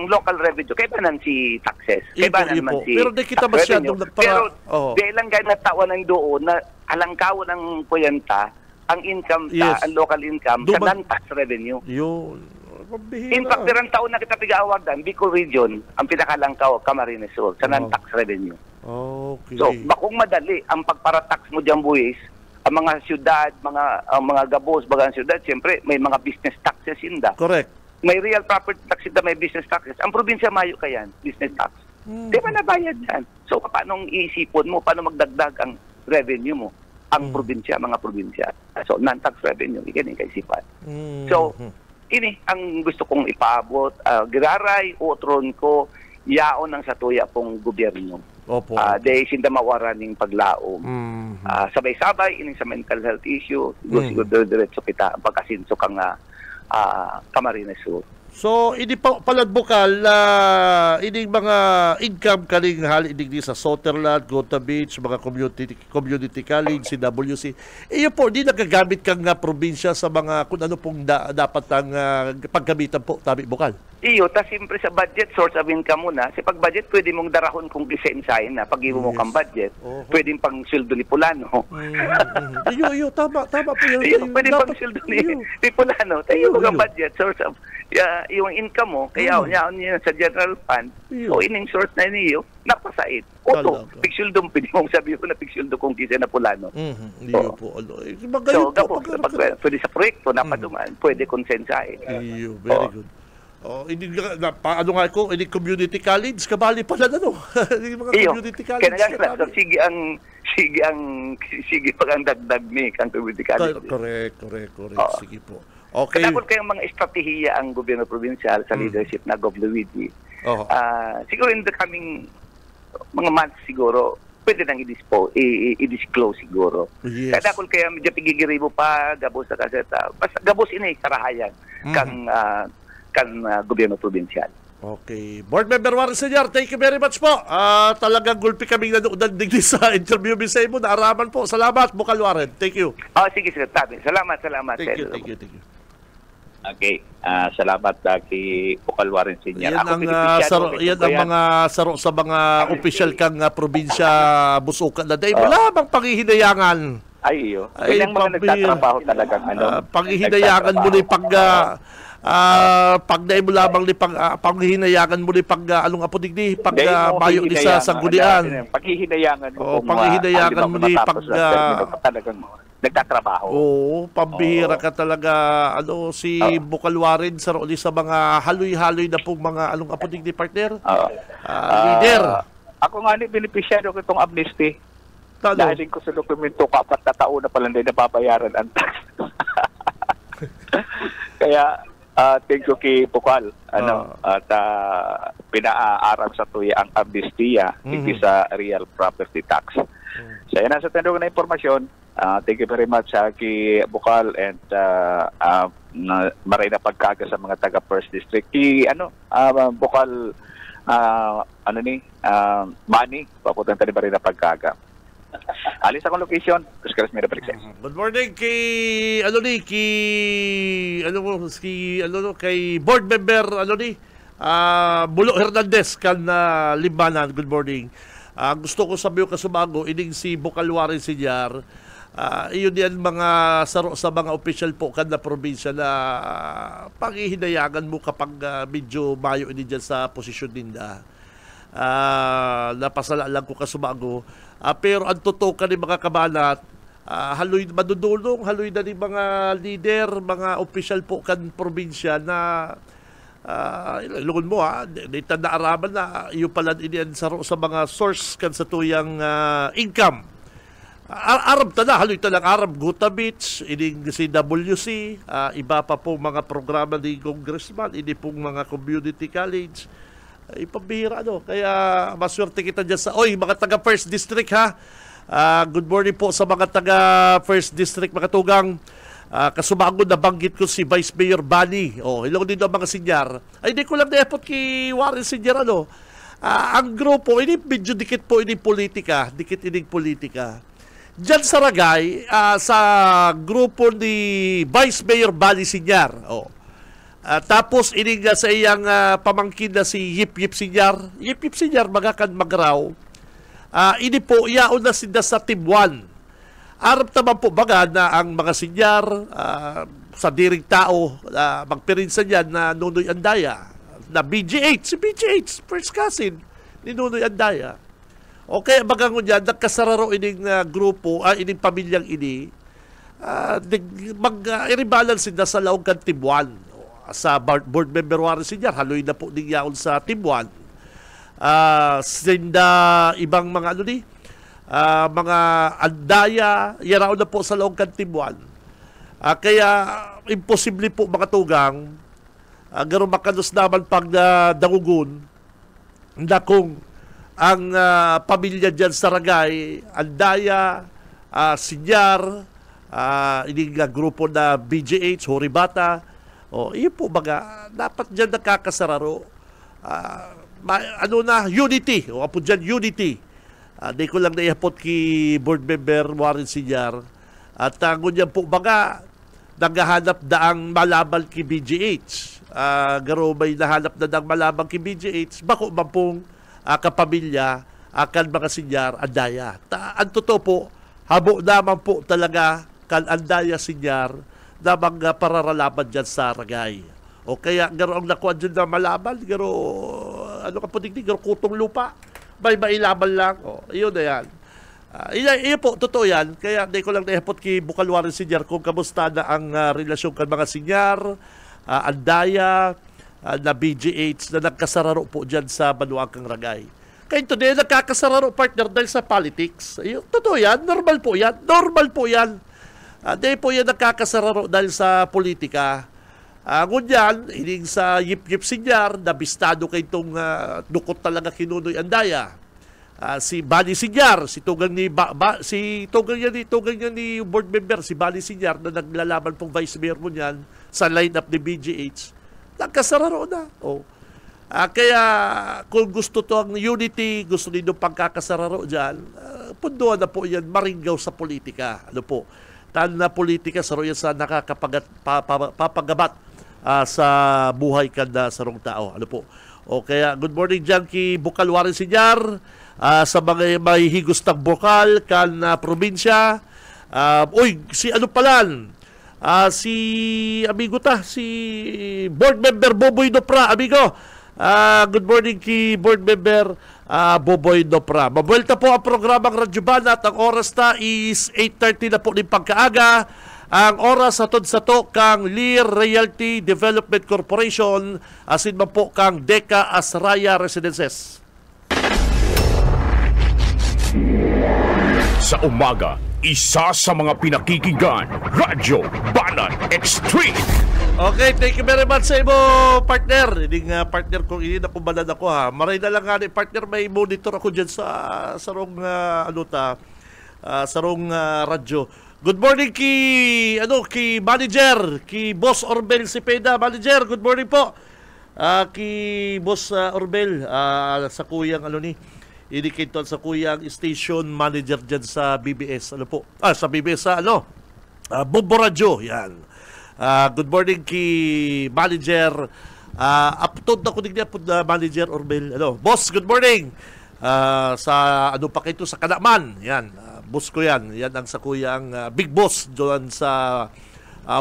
S6: local revenue, kaya ba nan si taxes? Kaya ba naman si
S3: pero di kita masyadong
S6: pero dahil lang gaya natawanan doon na alangkaw ng kuyenta, ang income ang local income sa non-tax revenue.
S3: Yun.
S6: In fact, dirang taon na kita piga-awagan, Bicol Region, ang pinakalangkaw, Camarines Sur, sa non-tax revenue.
S3: Okay.
S6: So, bakong madali, ang pagparatax mo dyan, buwis, ang mga syudad, mga gabos, bagang syudad, siyempre, may mga business taxes inda.
S3: Correct.
S6: May real property tax inda, may business taxes. Ang probinsya mayo kayan, business tax. Di ba nabayad yan? So, paano iisipon mo, paano magdagdag ang revenue mo? Ang probinsya, mga probinsya. So, non-tax revenue, ikan yung kaisipan. So, ini ang gusto kong ipaabot. Giraray, utron ko, yaon ang satuya pong gobyerno.
S3: Opo.
S6: Dahil sinda mawaran ng paglaom. Sabay-sabay, ini sa mental health issue, siguro diretso kita, pagkasinso kang Camarines Sur.
S3: So, hindi pa palad Bukal, hindi mga income kaling hal, hindi sa Sutherland, Gota Beach, mga community college, CWC. Iyo po, di nagagamit kang probinsya sa mga kung ano pong dapat ang paggamitan po, Tabi Bukal.
S6: Iyo, ta siyempre sa budget, source of income muna. Sa pag-budget, pwede mong darahon kung isa-insahin na pag-iwo mo kang budget. Pwede pang sweldo ni Pulano.
S3: Iyo, tama po yun.
S6: Iyo, pwede pang sweldo ni Pulano. Tayo mo kang budget, source of yung income mo, kaya niya sa general fund, so ining source na niyo, napasait. Oto, pigsyuldong, pwede mong sabihin ko na pigsyuldo kung kisa na Pulano.
S3: Iyo po.
S6: So, pwede sa proyekto, napaduman, pwede konsensahin.
S3: Iyo, very good. Ano nga ko, hindi community college, kabali pala na, no? Mga community college.
S6: Kaya so, sige pag ang dagdag ni kang community college.
S3: Correct. Sige po. Okay.
S6: Kaya kayong mga estratehiya ang gobyerno provincial sa leadership na Gov. Luigi. Siguro in the coming mga months siguro, pwede nang i-disclose siguro.
S3: Yes.
S6: Kaya medyo pigigiribo pa, gabos sa kaseta. Basta gabos ini karahayan kang gobyerno provincial.
S3: Okay. Board Member Warren Senior, thank you very much po. Talagang gulpi kaming nanood digdi sa interview misay mo. Naaraman po. Salamat, Bukal Warren. Thank you.
S6: Sige, sir. Salamat.
S3: Thank you.
S5: Okay. Salamat kay Bukal Warren Senior.
S3: Yan ang mga saro sa mga opisyal kang probinsya busukan na dahil wala bang panghihinayangan.
S5: Iyo. Yan ang mga nagtatrabaho talagang
S3: panghihinayangan mo na pag mo lamang ni panghihinayangan mo ni along apodigdi pag mayo ni sa sanggunian.
S5: Paghihinayangan mo.
S3: Paghihinayangan mo ni
S5: talagang nagtatrabaho.
S3: Pambihira ka talaga si Bukal Warren sa mga haloy-haloy na pong mga along apodigdi partner. Leader.
S5: Ako nga ni beneficiary ko itong amnesty. Dahil ko sa dokumento, 4 na taon na pala hindi nababayaran ang tax. Kaya, thank you kay Bukal. At pinaaarap sa tuya ang amnestia, hindi sa real property tax. So, yan ang sa tandong na informasyon. Thank you very much kay Bukal and maray na pagkaga sa mga taga First District. Bukal, Manny, paputan tayo ba rin na pagkaga. Alis akong location, Kuskeras Mira Paliksay.
S3: Good morning kay kay board member Bulo Hernandez kan Limbanan. Good morning. Gusto ko sabihin ka sumago ining si Bukalwarin Sinyar. Iyon yan mga saro sa mga official po kan na probinsya na panghihinayangan mo kapag medyo mayo ini dyan sa posisyon ninda. Napasala lang ko kasumago. Pero ang totoo ka ni mga kabanat, haloy madudulong, haloy na ni mga leader, mga official po kan probinsya na ilungon mo dito na araman na iyo pala iniyan sa mga source kan sa tuyang income. Arab ta na, haloy ta lang Arab, Guta Beach, ining si WC, iba pa po mga programa ni Congressman, ini pong mga community college. Ipabihira kaya maswerte kita dyan sa mga taga First District good morning po sa mga taga First District mga tugang. Kasumagod na banggit ko si Vice Mayor Bani. Hello din ang mga sinyar. Ay di ko lang na-effort kay Warren Sinyar ang grupo ini medyo dikit po ini politika, dikit ining politika dyan sa Ragay, sa grupo ni Vice Mayor Bani Sinyar. Tapos ining sa iyang pamangkin na si Yip Yip Sinyar. Yip Yip Sinyar magakan magraw. Ini po iyaon na sinda sa Team 1. Arap naman po baga na ang mga sinyar sa diring tao magpirinsa niyan na Nunoy Andaya na BGH, si BGH first cousin ni Nunoy Andaya. Okay, bagang niyan nagkasararo ining grupo, ining pamilyang ini mag-i-rebalance sinda sa laog kan Team 1. Sa board member Warren Sinyar, haloy na po din yaon sa Team 1. Sinda ibang mga mga andaya, yaraon na po sa loob kan Team 1. Kaya imposible po mga tugang gano'n makalos naman pag dangugun na kung ang pamilya dyan sa Ragay, andaya, Sinyar, ining grupo na BGH, Horibata, iyon po baga, dapat dyan nakakasararo. Unity. Apo dyan, unity. Di ko lang naihapot ki board member Warren Sinyar. At ngunyan po baga, naghahanap daang malabal ki BGH. Garo may nahanap na daang malabal ki BGH. Bako man pong kapamilya, kan mga Sinyar, andaya. Ang totoo po, habo naman po talaga kan andaya Sinyar na mga pararalaban dyan sa Ragay. Kaya garo ang nakuha dyan na malaban, garo garo kutong lupa, may mailaban lang. Iyon na yan. Iyon po, totoo yan. Kaya hindi ko lang naihapot kay Bukalwarin Sinyar kung kamusta na ang relasyon kan mga Sinyar, andaya, na BGH na nagkasararo po dyan sa Banuangkang Ragay. Kaya ito din, nagkakasararo partner dahil sa politics. Totoo yan, normal po yan. Normal po yan. Di po yan nakakasararo dahil sa politika. Ngunyan, hiling sa Yip Yip Sinyar, nabistado kay itong dukot talaga kinunoy andaya. Si Bani Sinyar, si tugang niya ni board member, si Bani Sinyar na naglalaban pong vice mayor mo niyan sa lineup ni BGH, nagkasararo na. Kaya kung gusto to ang unity, gusto nito pagkakasararo dyan, punduan na po yan, maringgaw sa politika. Tan na politika saro yan sa papagabat sa buhay kada sarong tao. Kaya good morning dyan ki Bukalwarin Sinyar, sa mga may higos ng bukal kan probinsya. Si si amigo si board member Boboy Dopra, amigo. Good morning ki board member Boboy Dopra. Mabuelta po ang programang Radyo Banat. Ang oras na is 8:30 na po ng pagkaaga. Ang oras hatod sa to kang Lear Realty Development Corporation, asin man po kang Deca Asraya Residences.
S4: Sa umaga, isa sa mga pinakikinggan, Radyo Banan Extreme.
S3: Okay, thank you very much sa imo, partner. Hindi nga partner ko, hindi na kumbalan ako ha. Maray na lang nga ni partner, may monitor ako dyan sa sarong sarong radyo. Good morning ki manager, ki Boss Orbel Cepeda. Manager, good morning po. Ki Boss Orbel, sa kuyang indicator sa kuyang station manager dyan sa BBS. Sa BBS Bumbo Radio. Yan. Good morning ki manager. Aptod na ko din niya po na manager Orbel. Boss, good morning. Sa pa kayo sa Kanaman. Yan. Boss ko yan. Yan ang sa kuyang big boss doon sa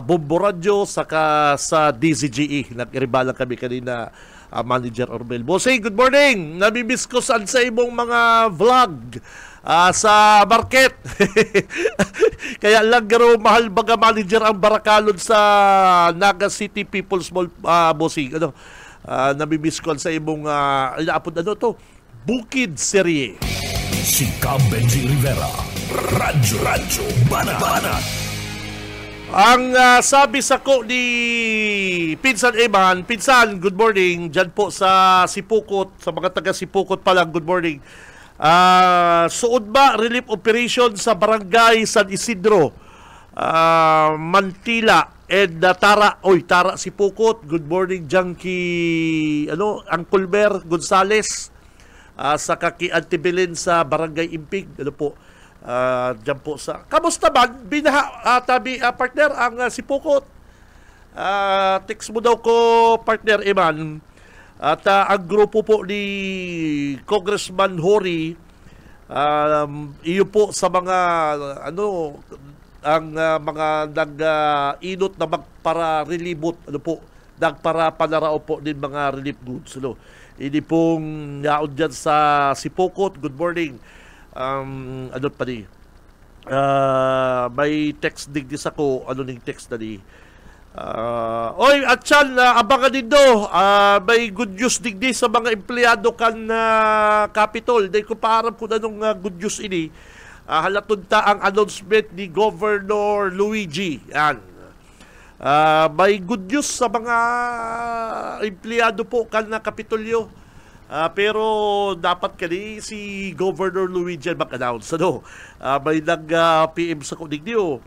S3: Bumbo Radio saka sa DZGE. Nag-iribalan kami kanina, manager Orbel. Boss, hey, good morning. Namimiss ko sa imong mga vlog sa market. Kaya lang garo mahal baga manager ang barakalon sa Naga City People's Mall, bossing. Namimiss ko sa imong inaapod Bukid Serye.
S2: Si Cam Benji Rivera, Radyo Banat.
S3: Ang sabi sa ko ni Pinsan Eman, Pinsan, good morning. Diyan po sa Sipukot, sa mga taga Sipukot pa lang, good morning. Suod ba relief operation sa barangay San Isidro, Mantila, and Tara Sipukot. Good morning Junkie Uncle Mer Gonzales, sa kaki Antibelin sa barangay Impig. Diyan po sa kamusta man binaha partner ang Sipukot. Text mo daw ko partner Eman. At ang grupo po ni Congressman Hori, iyo po sa mga mga nag-inot na magpara-relibot, nagpara panarao po din mga relief goods. Hindi pong yaon dyan sa Sipukot. Good morning. May text digdis ako. Ning text na ni? Oy, Atchal, abangan din do. May good news digdi sa mga empleyado kan Capitol. Dahil ko paarap ko na nung good news ini. Halatunta ang announcement ni Governor Luigi. Yan. May good news sa mga empleyado po kan Kapitolyo. Pero dapat si Governor Luigi mag-announce. May nag-PM sa kunig niyo.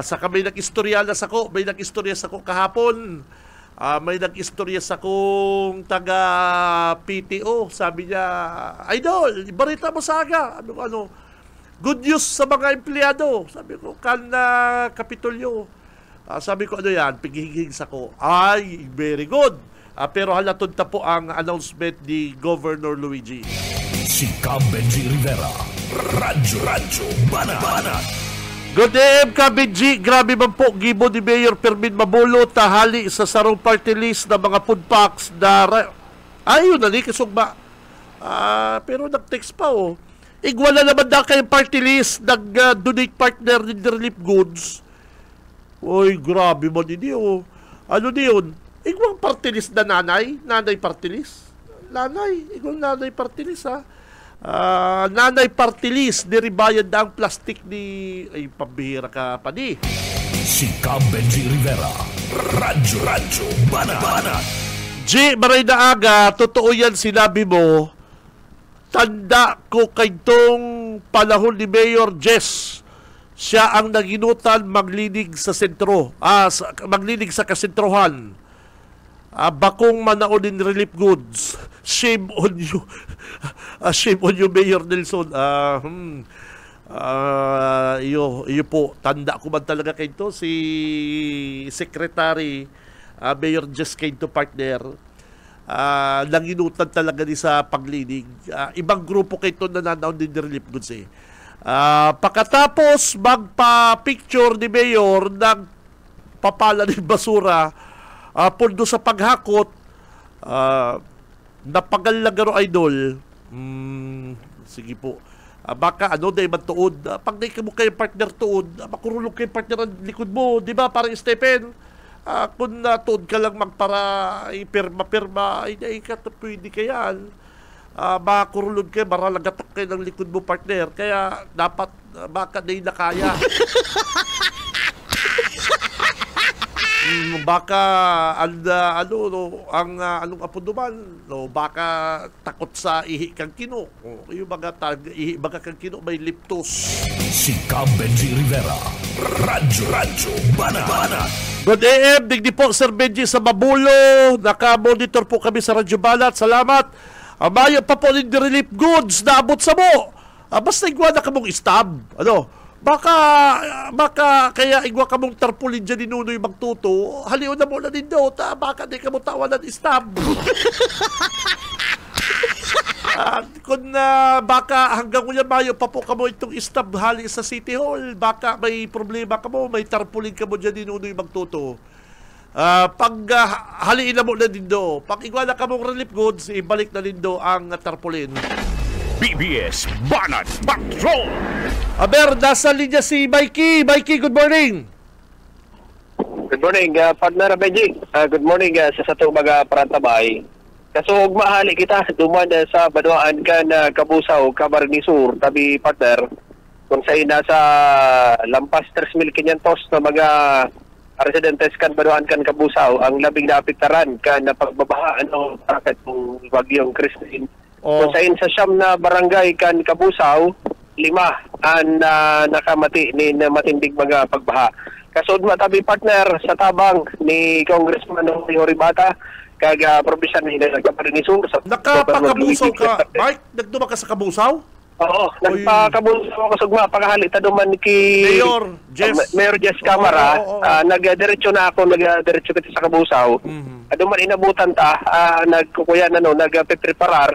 S3: Saka may nag-istorya na sako, may nag-istorya sako kahapon. May nag-istorya sakong taga PTO. Sabi niya, Idol, ibarita mo saga. Good news sa mga empleyado. Sabi ko, Kapitolyo. Sabi ko, yan, pigihiging sako. Ay, very good. Pero halatod ta po ang announcement ni Governor Luigi.
S2: Si Cam Benji Rivera, Radyo Banat.
S3: Good day, Kabidji. Grabe man po, gibo ni Mayor Fermin Mabulo, tahali sa sarong party list na mga food packs na... Ayun, kasugba. Pero nag-text pa, Igwala naman na kayong party list, nag-donate partner ni relief goods. Oy, grabe man hindi, Ano niyon? Igwang party list na nanay? Nanay party list? Igwang nanay party list, nanay party list, niribayad na ang plastic ni... Ay, pambihira ka pa di.
S2: Si Cam Benji Rivera, Radyo Banat.
S3: G, maray na aga, totoo yan sinabi mo. Tanda ko kay tong panahon ni Mayor Jess. Siya ang naginutan maglinig sa sentro. Maglinig sa kasentrohan. Bakong manaonin relief goods. Shame on you. Shame on you, Mayor Nelson. Iyo po. Tanda ko man talaga kayo to. Si Secretary Mayor Jess Kaito partner. Nanginutan talaga ni sa paglinig. Ibang grupo kayo to na nanaon din relief goods Pagkatapos magpa-picture ni Mayor ng papala ng basura, pundo sa paghakot, napagal na garo idol. Sige po. Baka dahil magtuod. Pag naik mo kayo partner tuod, makurulog kayo partner ang likod mo. Di ba? Parang Stephen. Kung natuod ka lang magpara ipirma-pirma, ay ka pwede ka yan. makurulod kayo, maralagatok kayo ng likod mo, partner. Kaya dapat baka di na kaya. Baka anong apo duman, no, baka takot sa ihi kang kino. Yung ihi baga kang kino may liptos.
S2: Si Cam Benji Rivera, Radyo Banat.
S3: Good AM, digdi po Sir Benji sa Mabulo. Naka-monitor po kami sa Radyo Banat. Salamat. Mayo pa po ng relief goods na abot sa mo. Basta igwa na kamong stab. Baka kaya igwa ka mong tarpulin dyan ni Nunoy magtuto, haliw na mo na din daw, baka di ka mo tawanan stab. Kung baka hanggang uyan mayo pa po ka mo itong stab hali sa City Hall, baka may problema ka mo, may tarpulin ka mo dyan ni Nunoy magtuto. Pag haliin na mo na din daw, pag igwa na ka mong relief goods, ibalik na din daw ang tarpulin.
S4: BBS Banat Patrol.
S3: Aber, nasa linya si Mikey. Mikey, good morning.
S7: Good morning, partner Benji. Good morning sa satong mga parantabay. Kasug mahali kita duman sa Banuan kan Kabusaw, Camarines Sur, tabi partner. Kung sa nasa lampas 3,500 na mga residentes kan Banuan kan Kabusaw, ang labing naapektaran kan pagbabaha bakit kung bagyong Christine. Kung sa siyam na barangay kan Kabusaw, 5 ang nakamati ni matinding mga pagbaha. Kasud matabi partner sa tabang ni Congressman Horibata kag probinsya ni Camarines Sur.
S3: Nakapakabusaw ka, Mike? Nagduma ka sa Kabusaw?
S7: Oo, nagpakabusaw ako sugma paghalita duman ki Mayor Jess Camara. Nagdiretso na ako, nagdiretso kita sa Kabusaw. Duman inabutan ta, nagkukuya na nagpreparar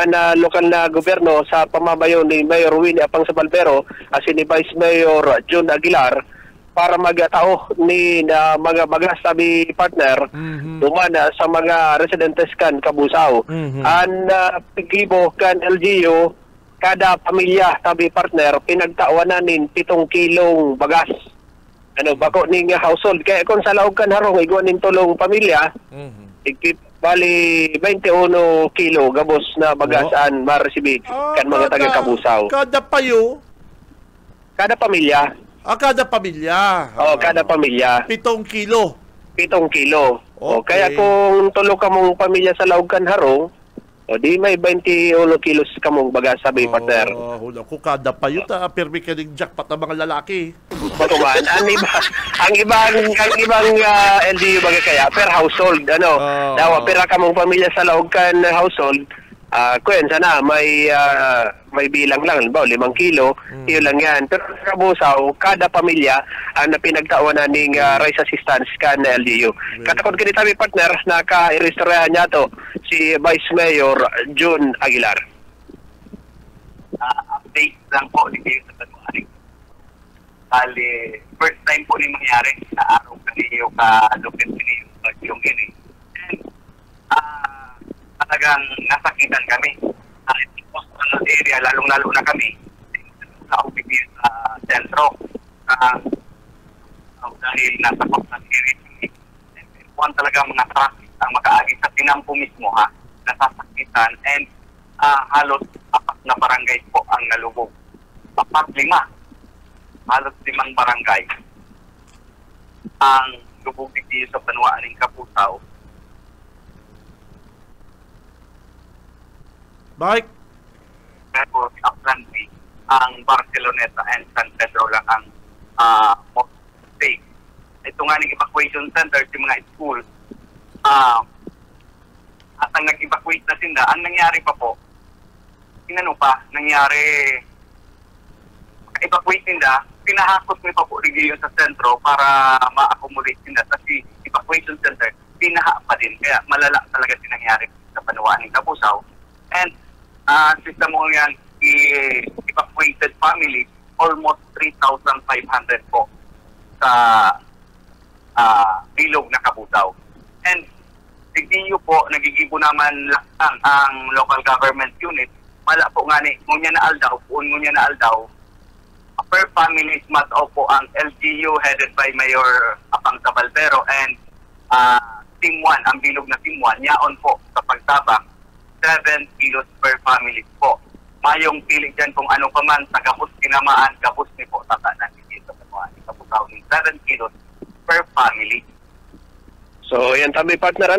S7: na lokal na gobyerno sa pamamayo ni Mayor Winnie Apang Sabalbero as ni Vice Mayor June Aguilar para magatao ni mga bagas sabi partner dumana sa mga residentes kan Kabusaw. Ang pigibo kan LGU kada pamilya tabi partner pinagtawanan 7 kilong bagas. Bako ning household kaya kung sa laog kan harong igwan ning tulong pamilya bali 21 kilo gabos na bagasan maresibi kan mga taga Kabusaw.
S3: Kada payo?
S7: Kada pamilya.
S3: Kada pamilya.
S7: Kada pamilya.
S3: 7 kilo.
S7: 7 kilo.
S3: Okay.
S7: Kaya kung tulo ka mong pamilya sa Laugkan Harong, di may 21 kilos ka mong bagas sabi partner.
S3: Hula ko kada payo permi ka ning jackpot ng mga lalaki.
S7: Batuman, ang ibang LGU baga kaya per household dawa pera ka mong pamilya sa Laugkan household kwen sana may bilang lang ba 5 kilo yun lang yan pero sa Kabusaw kada pamilya na pinagtawanan ning rice assistance kan LGU. Katakot kini tabi partner naka-irestorahan niya to si Vice Mayor June Aguilar.
S5: Update lang po dito sa Banuan. Bali, first time po ni mangyari sa araw kaniyo ka-lupit kiniyo yung ini. And talagang nasakitan kami. Sa area, lalong-lalo na kami sa OPP sa sentro. Dahil nasa Kopsan area kami. Kuhan talaga mga traffic ang makaagi sa Tinampo mismo nasasakitan and halos 4 na barangay po ang nalubog. 5. Halos 5 barangay ang lubog dito sa Banuan ng Kabusaw.
S3: Mike?
S5: Pero si Atlantic, ang Barceloneta and San Pedro lang ang most safe. Ito nga ng evacuation center sa mga school. At ang nag-evacuate na sila, ang nangyari pa po, evacuate nila, pinahakot mo pa po rin sa sentro para ma-accommodate nila. Kasi evacuation center, pinaha pa din. Kaya malala talaga sinangyari sa Banuan ng Kabusaw. And system mo yan, evacuated family, almost 3,500 po sa bilog na Kabusaw. And Tigniyo po, nagigibo naman lang ang local government unit. Mala po nga ni, ngunya na aldaw, per family mataw po ang LGU headed by Mayor Apang Sabalbero and Team 1, ang bilog na Team 1, yaon po sa pagtabang
S8: 7 kilos per family po. Mayong pili dyan kung ano pa man sa gabos tinamaan, gabos ni po tatanan dito sa mga ikabukaw ng 7 kilos per family.
S7: So, yan tabi partner,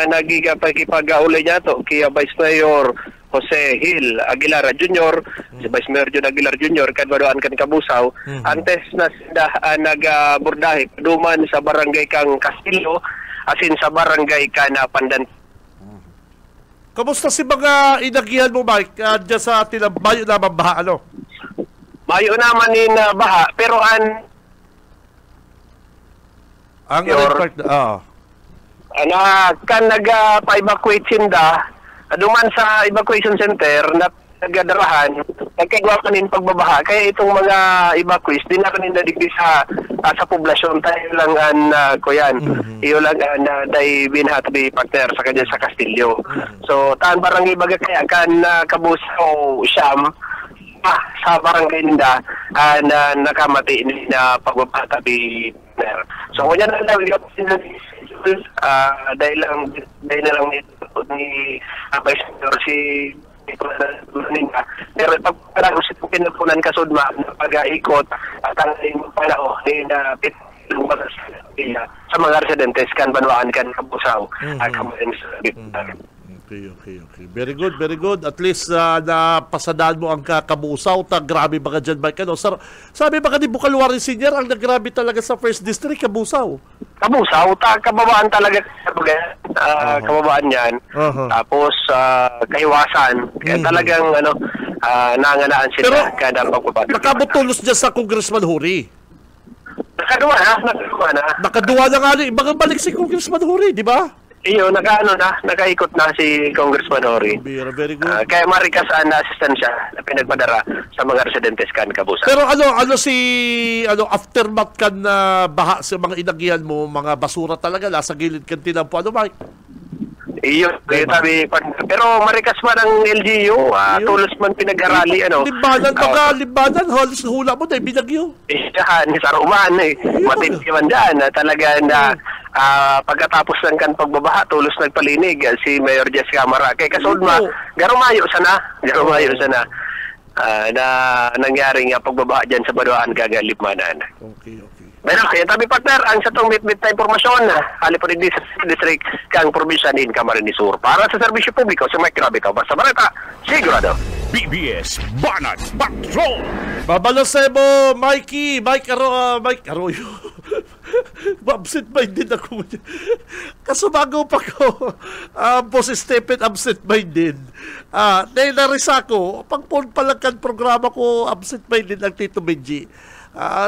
S7: nagigapag-ipag-aulay niya to kaya Vice Mayor Jose Hill Aguilar Jr., si Vice Mayor John Aguilar Jr., kadwadoan kan Kabusaw, antes na sila nag-bordahe, duman sa barangay kang Castillo, asin sa barangay ka na Pandan.
S3: Kamusta si mga inagihan mo, Mike, dyan sa Mayo naman baha, ano?
S7: Mayo naman ni baha, pero ang kan nag-pa-evacuate sinda, duman sa evacuation center na nagadarahan, nagkagawa kanin pagbabaha. Kaya itong mga evacuees, di na kanin nadigdi sa poblasyon. Tayo lang kuyan. Iyo lang day binhatbi partner sa kanya sa Castillo. So, taan barangay baga kaya kan Kabusaw Siyam, sa barangay ninda na nakamati na pagbaba tabi partner. So, kung yan na dahil na lang ni Vice Mayor si pero pag gusto itong pinapunan kasudma na pag-aikot at ang panao na sa mga residentes kan banwaan kan Kabusaw at kamarin sa
S3: Okay. Very good. At least napasadaan mo ang Kabusaw. Grabe ba ka dyan, Mike? Sabi ba ka ni Bukalwari Senior, ang nagrabe talaga sa 1st District, Kabusaw?
S7: Kabusaw, kababaan talaga. Kababaan yan. Tapos, kahiwasan. Kaya talagang, nanganaan sila. Pero,
S3: nakabutulos dyan sa Congressman Huri.
S7: Nakaduwa na.
S3: Nakaduwa na nga. Mga balik si Congressman Huri, di ba?
S7: Iyo, nakaikot na si Congressman Hori.
S3: Very good.
S7: Kaya marikas na asistansya na pinagpadara sa mga residentes kan Kabusaw.
S3: Pero aftermath kan na baha sa mga inagihan mo, mga basura talaga, nasa gilid kan tinampo. Mike?
S7: Iyo, pero marikas man ang LGU, tulos man pinag-arali,
S3: Libanan, halos hula mo na, binagyo.
S7: Ni Saruman, matindi man dyan, talaga na pagkatapos ng kan pagbabaha, tulos nagpalinig si Mayor Jess Camara. Kaya kasudma, garumayo sana na nangyaring pagbabaha dyan sa Baduaan, Gagalipmanan.
S3: Okay.
S7: Pero kaya tabi partner, ang sa itong mit-mit na informasyon, halipunin din sa district kang probinsya din Camarines Sur. Para sa serbisyo publiko, sa Mike Rabito, basta Barata, sigurado.
S4: BBS Banat Patrol!
S3: Babalasebo, Mike Arroyo. Absent-minded ako. Kasubago pa ko. Boss Stephen, absent-minded. Nainarisa ko, pag-phone pa lang kan programa ko, absent-minded ang Tito Benji.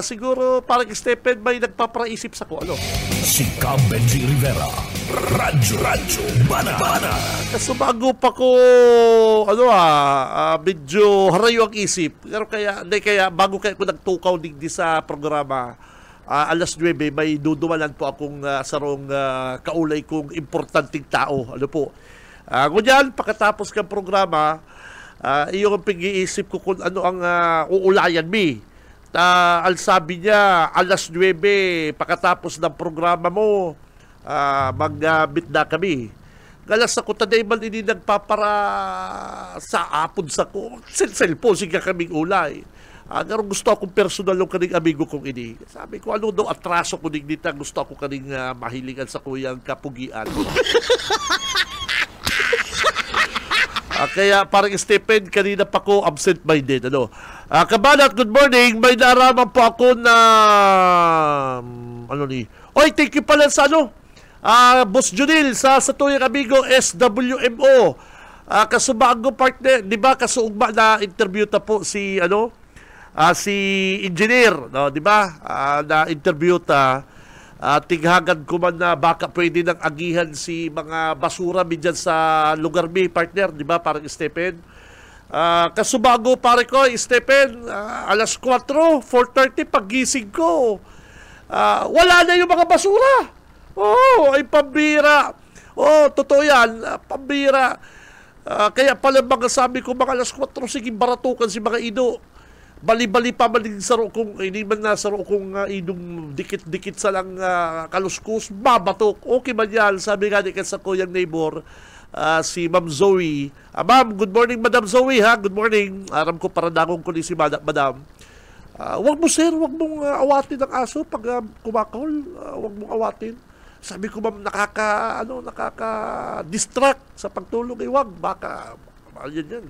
S3: Siguro parang Stephen may nagpapraisip sa ko.
S2: Si Cam Benji Rivera, Radyo Bana.
S3: Kasubago pa ko medyo harayo ang isip. Pero kaya bago kaya ko nagtukaw digdi sa programa, alas 9 may dudumalan po akong sarong kaulay kong importanteng tao. Ngunyan, pagkatapos ng programa, iyong pag-iisip ko kung ano ang uulayan mi. Al sabi niya, alas 9, pagkatapos ng programa mo, mag-meet na kami. Galas ako taday man ini nagpapara sa apod sa ko. Cellphone, sige kaming ulay. Pero gusto akong personal ng kaning amigo kong ini. Sabi ko, ano daw atraso ko din dito, gusto ako kaning mahilingan sa kuyang kapugian. Kaya parang Stephen, kanina pa ko absent-minded. Kabanat, good morning. May naraman po ako na Oy, thank you pala sa Boss Junil sa tuyang amigo SWMO. Kasubago partner, di ba kasuugma na interview ta po si si engineer, di ba? Na interview ta. Tighagan ko man na baka pwede nang agihan si mga basura dyan sa lugar mi, partner, di ba? Parang Stephen. Kasubago pare ko, Stephen, alas 4:30 paggising ko. Wala na yung mga basura. Ay pambira. Totoo yan, pambira. Kaya pala mga sabi ko, mga alas 4, sige baratukan si mga ido. Bali-bali pa man din saro kung hindi man nasaro kung idong dikit-dikit sa lang kaluskus, babatok. Okay man yan, sabi nga di sa kuyang neighbor. si Ma'am Zoe. Ma'am, good morning, Madam Zoe, ha? Good morning. Aram ko para dagong ko ni si Madam. Wag mo, sir, wag mong awatin ang aso pag kumakahol. Wag mong awatin. Sabi ko, ma'am, nakaka-distract sa pagtulog. Wag, baka, yan,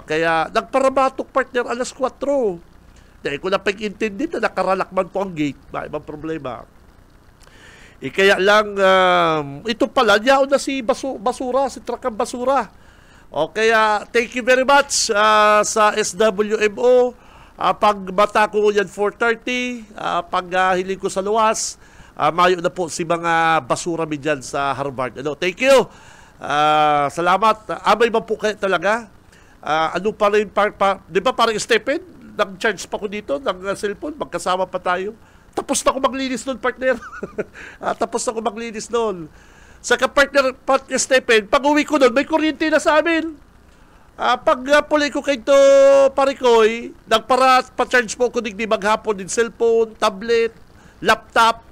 S3: kaya, nagparabatok, partner, alas 4. Dahil ko na pag-intindi na nakaralakman po ang gate. May ibang problema. Kaya lang, ito pala, yaon na si basura, si truck ang basura. O kaya, thank you very much sa SWMO. Pag bata ko yan 4:30, pag hiling ko sa luwas, mayo na po si mga basura mi dyan sa Harvard. Thank you. Salamat. Amay man po kayo talaga. Ano pa rin, di ba parang Stephen? Nag-charge pa ko dito ng cellphone, magkasama pa tayo. Tapos na ako maglinis nun, partner. Tapos na ako maglinis nun. Sa partner Stephen, pag uwi ko nun, may kuryente na sa amin. Pag puli ko kay to parikoy, pa-charge po ko digdi maghapon din cellphone, tablet, laptop,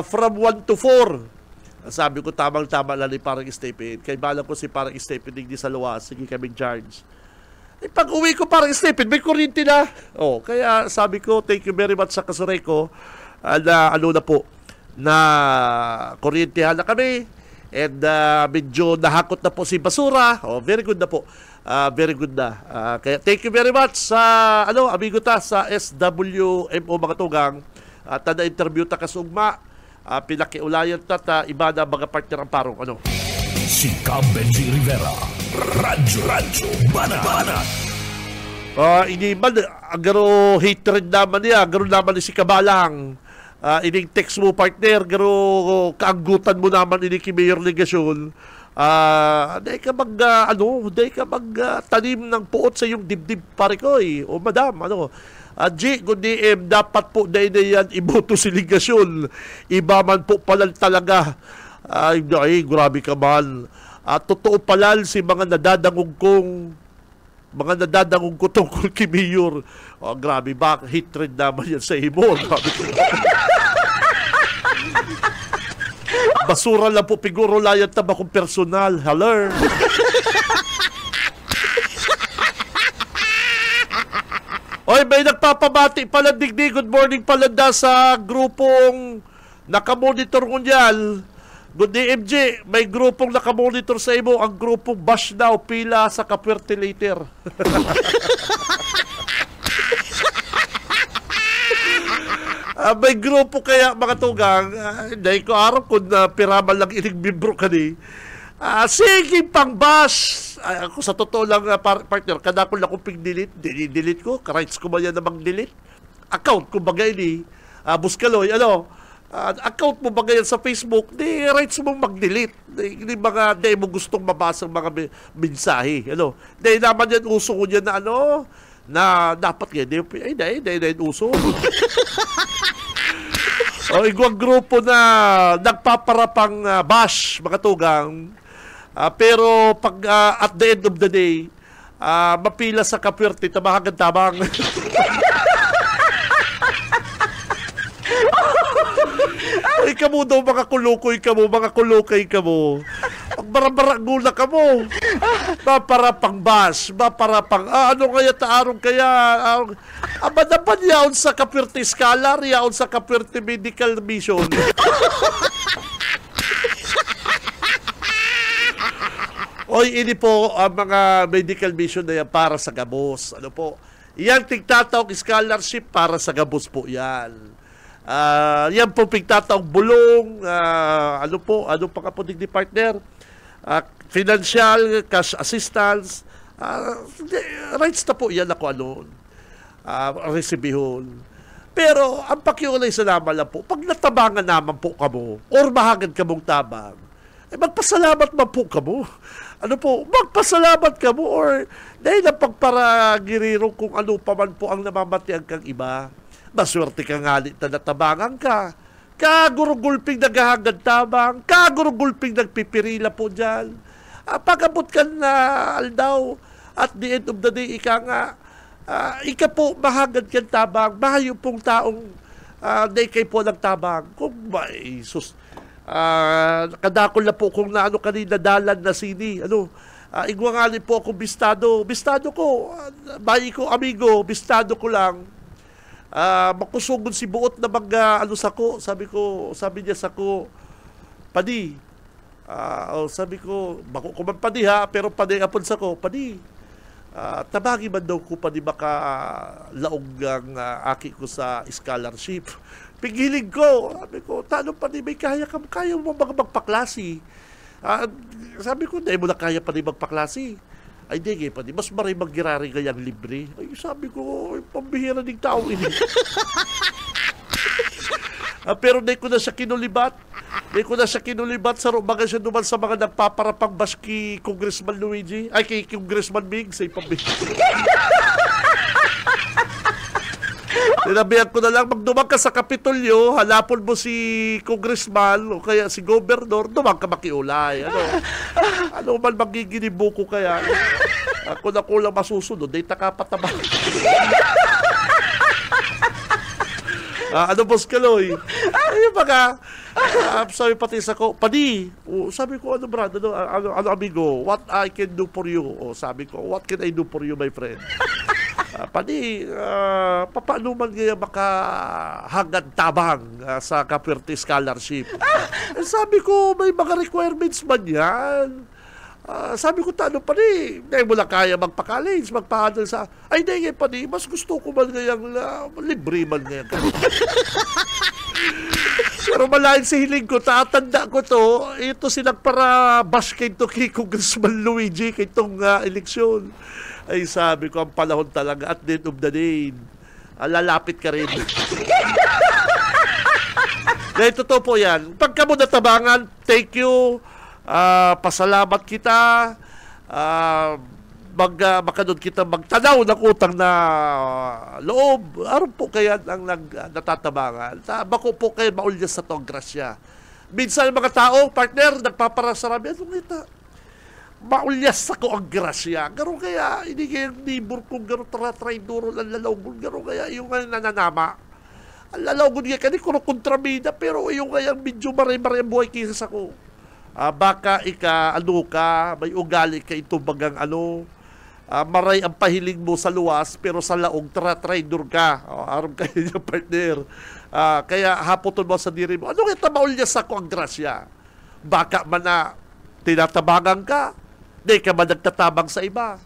S3: from 1 to 4. Sabi ko, tamang-tama lang ni parang Stephen. Kaya bala ko si parang Stephen digdi sa luwas, sige kaming charge. Pag uwi ko parang Stephen, may kuryente na. Kaya sabi ko, thank you very much sa kasureko na na kuryentehan na kami. And medyo nahakot na po si basura. Very good na po. Very good na. Kaya thank you very much sa amigo ta sa SWMO mga tugang. Na-interview ta kasugma. Pinakiulayan ta iba na mga partner ang parong
S2: Si Cam Benji Rivera, Radyo Banat.
S3: Ini man, agaro hatred naman niya, agaro naman ni si Kabalang. Ining text mo, partner, agaro kaanggutan mo naman ini ki Mayor Legasyon. Dahil ka tanim ng puot sa iyong dibdib, pare ko, O madam, G, kundi dapat po na yan iboto si Legasyon. Iba man po pala talaga. Ay, grabe ka man. Totoo pala si mga nadadangog ko tungkol kay Mayor. Grabe ba? Hatred naman yan sa imo. Basura lang po, figuro layan taba kong personal. Hello? Oy, may nagpapabati pala digdi. Good morning pala sa grupong nakamonitor ngunyal. Good day, MJ. May grupong nakamonitor sa imo. Ang grupong bash daw pila sa kapwerte later. May grupo kaya mga tugang. Hindi ko araw kung piramal lang inigbibro ka ni. Sige pang bash. Ako sa totoo lang, partner, kada ko lang kong pig-delete. Delete ko. Rights ko ba yan na mag-delete? Account ko bagay ni Buskaloy. Account mo ba ganyan sa Facebook, di rights mo mag-delete. Di mo gustong mabasa mga mensahe. Di naman yan uso ko yan na dapat yan. Di uso. Igwang grupo na nagpaparapang bash, mga tugang. Pero pag at the end of the day, mapila sa kapwerte, tamahagad-tamang. Ay, kamo daw, mga kulukay ka mo. Pag barabara-gula ka mo. Maparapang bash, maparapang, kaya taarong kaya, madapan yaon sa kapwerte scholar, yaon sa kapwerte medical mission. Oy, ini po ang mga medical mission na yan para sa gabos. Yan tigtatawag scholarship para sa gabos po yan. Yan po pigtataong bulong, ano pa kapunig ni partner, financial, cash assistance, rights na po yan ako resibihon. Pero ang pakiulay sa naman lang po, pag natabangan naman po kamo, or mahagad kamong tabang, magpasalamat man po kamo. Magpasalamat kamo, or dahil na pagparagiriro kung ano pa man po ang namamatian kang iba. Maswerte ka nga na natabangan ka. Kagurugulping naghahagad tabang. Kagurugulping nagpipirila po dyan. Pagabot ka na, aldaw, at the end of the day, ika po, mahagad kang tabang. Mahayo pong taong day kay po nagtabang. Kung ba, Kadakol na po kung na kanina dalan na sini. Igwangali po ako bistado. Bistado ko. Bayi ko, amigo, bistado ko lang. Makusugod si buot na sako. Sabi niya sako, padi. Sabi ko, bako ko man padi ha, pero padi apon sako, padi. Tabagi man daw ko padi baka laog ang aki ko sa scholarship. Pigilig ko. Sabi ko, tano padi, may kaya mo magpaklase. Sabi ko, dahil mo na kaya padi magpaklase. Ay, di padi, mas maray maggirari gayang libre. Ay, sabi ko, pambihira ng tao ini. Pero di ko na siya kinulibat. Sa rumaga siya naman sa mga nagpaparapang baski Congressman Luigi. Ay, kay Congressman Big, sa ipambihira. Sinabihan ko na lang, magdumang ka sa Kapitolyo, halapon mo si Congressman o kaya si Gobernador, dumang ka makiulay. Ano man magiginibo ko kaya? Ako na kulang masusunod, ay takapataba. Boss Kaloy? Ayun baga, sabi pati sa ko, padi, sabi ko, brad, amigo, what I can do for you? Sabi ko, what can I do for you, my friend? Padi, paano man kaya makahagad tabang sa Kapwerte Scholarship? Sabi ko, may mga requirements man yan. Sabi ko, tano padi, hindi mo lang kaya magpa-college, magpa-handle sa... Ay, hindi padi, mas gusto ko man ngayang libre man ngayon. Pero malaking si hiling ko, tatanda ko to, ito silang para basket to kay Congressman Luigi kay itong eleksyon. Ay, sabi ko, ang panahon talaga at the end of the day, lalapit ka rin. Dahil totoo po yan. Pagka mo natabangan, thank you, pasalamat kita, makanood kita magtanaw ng utang na loob. Araw po kaya ang natatabangan. Bako po kayo maulyas sa to, grasya. Minsan mga tao, partner, nagpaparasarami, anong kita? Maulyas ako ang grasya. Garo kaya, hindi kaya nibur kong garo try duro ng lalawgon. Garo kaya, yung nananama. Ang lalawgon kaya, kani kuro kontramida, pero yung kaya medyo maray-maray ang buhay kisas ako. Baka may ugali ka ito bagang maray ang pahiling mo sa luwas, pero sa laog, try-dur ka. Aram kayo niya, partner. Kaya hapoton mo sa diri mo, ano kaya maulyas ako ang grasya? Baka man na tinatabangan ka, di ka man nagtatabang sa iba.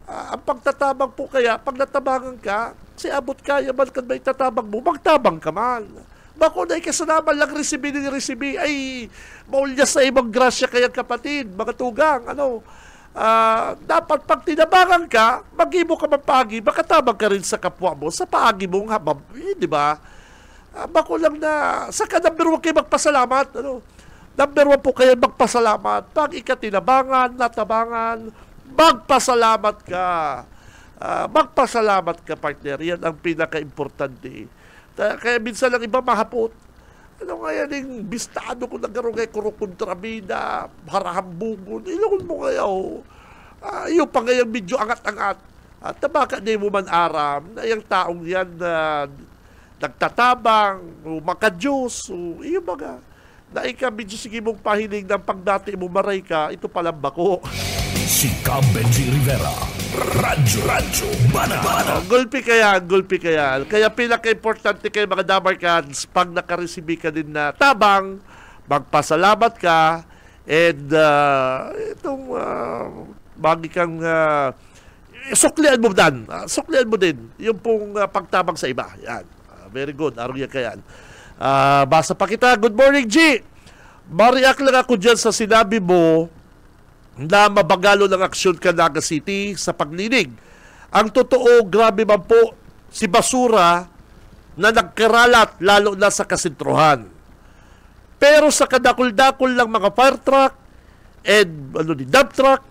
S3: Ang pagtatabang po kaya, pag natabangan ka, si abot kaya man kan may tatabang mo, magtabang ka man. Bako na ikasanaman lang resibi, ay maulyas sa ibang grasya kaya kapatid, mga tugang, dapat pag tinabangan ka, mag-ibo ka mapagi, makatabang ka rin sa kapwa mo, sa paagi mong habab, di ba? Bako lang na, saka number 1 kayo magpasalamat, Number 1 po kayo magpasalamat. Pag ikatinabangan, natabangan, magpasalamat ka. Magpasalamat ka, partner. Yan ang pinaka-importante. Kaya minsan lang iba mahapot. Ano nga yan yung bistado ko na garo kay kuro kontrabida, harahambugon. Ilungon mo kayo. Yung pa ngayang medyo angat-angat. At baka di mo man aram na yung taong yan na nagtatabang, o makadiyos, o iyo baga. Na medyo sige mong pahiling ng pagdati mo maray ka, ito palang bako.
S2: Si Benji Rivera, Radyo Bana.
S3: Gulpi kaya. Kaya pinaka-importante kayo mga Damarcans, pag nakaresibi ka din na tabang, magpasalamat ka, and bagi kang suklian mo din yung pong pagtabang sa iba. Yan. Very good. Araw yan kaya. Basa pa kita. Good morning, G. Mariak lang ako dyan sa sinabi mo na mabagalo ng aksyon ka Naga City sa paglinig. Ang totoo, grabe man po si basura na nagkaralat lalo na sa kasentruhan. Pero sa kadakol-dakol lang mga fire truck and dump truck,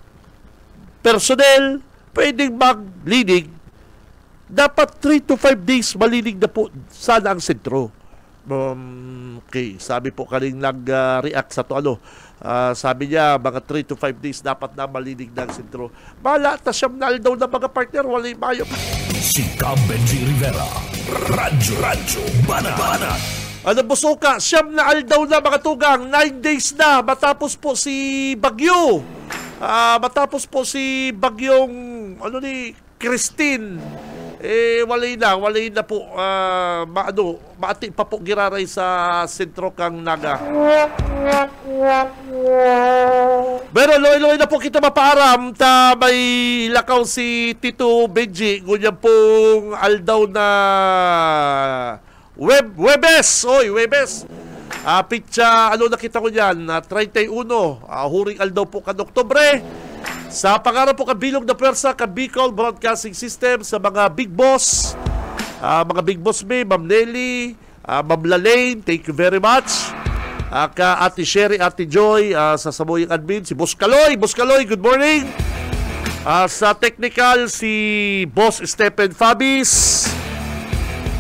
S3: personnel, pwedeng maglinig. Dapat 3 to 5 days malinig na po sana ang sentro. Okay, sabi po kaling nag-react sa to sabi niya mga 3 to 5 days dapat na malinig ng sentro. Bala, tasyam na daw na mga partner, wala mayo.
S2: Si Benji Rivera, Radyo Bana.
S3: Ano Busoka, siyam na aldaw na mga tugang, 9 days na matapos po si Bagyo. Matapos po si Bagyong Christine. Walay na po maati pa po giraray sa sentro kang Naga. Pero loy-loy na po kita mapaaram ta may lakaw si Tito Benji ngunya pong aldaw na Webes. Pitsa nakita ko diyan 31 huring aldaw po kan Oktubre. Sa pangarap po kabilog na pwersa ka Bicol Broadcasting System sa mga big boss, mga big boss may Ma'am Nelly, Ma'am Lalaine, thank you very much. Ka Ate Sherry, Ate Joy, sa Samoyang Admin, si Boss Kaloy, good morning. Sa technical, si Boss Stephen Fabis,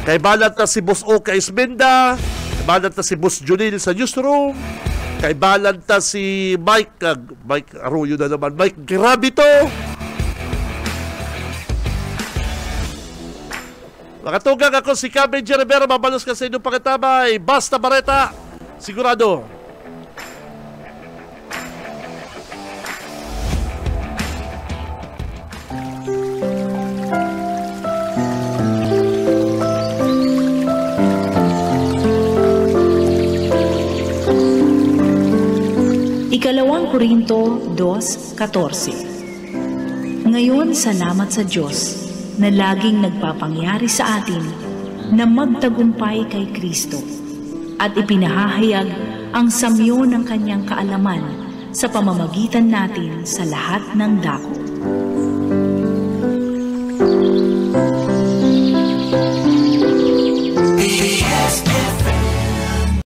S3: kay balat na si Boss Oka Ismenda, kay balat na si Boss Junil sa newsroom, kay balanta si Mike Arroyo na naman, Mike Grabito. Makatugang ako si Benji Rivera, mabalos ka sa inyong pakitabay. Basta Bareta, sigurado.
S1: Ikalawang Korinto 2:14. Ngayon, salamat sa Diyos na laging nagpapangyari sa atin na magtagumpay kay Kristo at ipinahahayag ang samyo ng kanyang kaalaman sa pamamagitan natin sa lahat ng dako.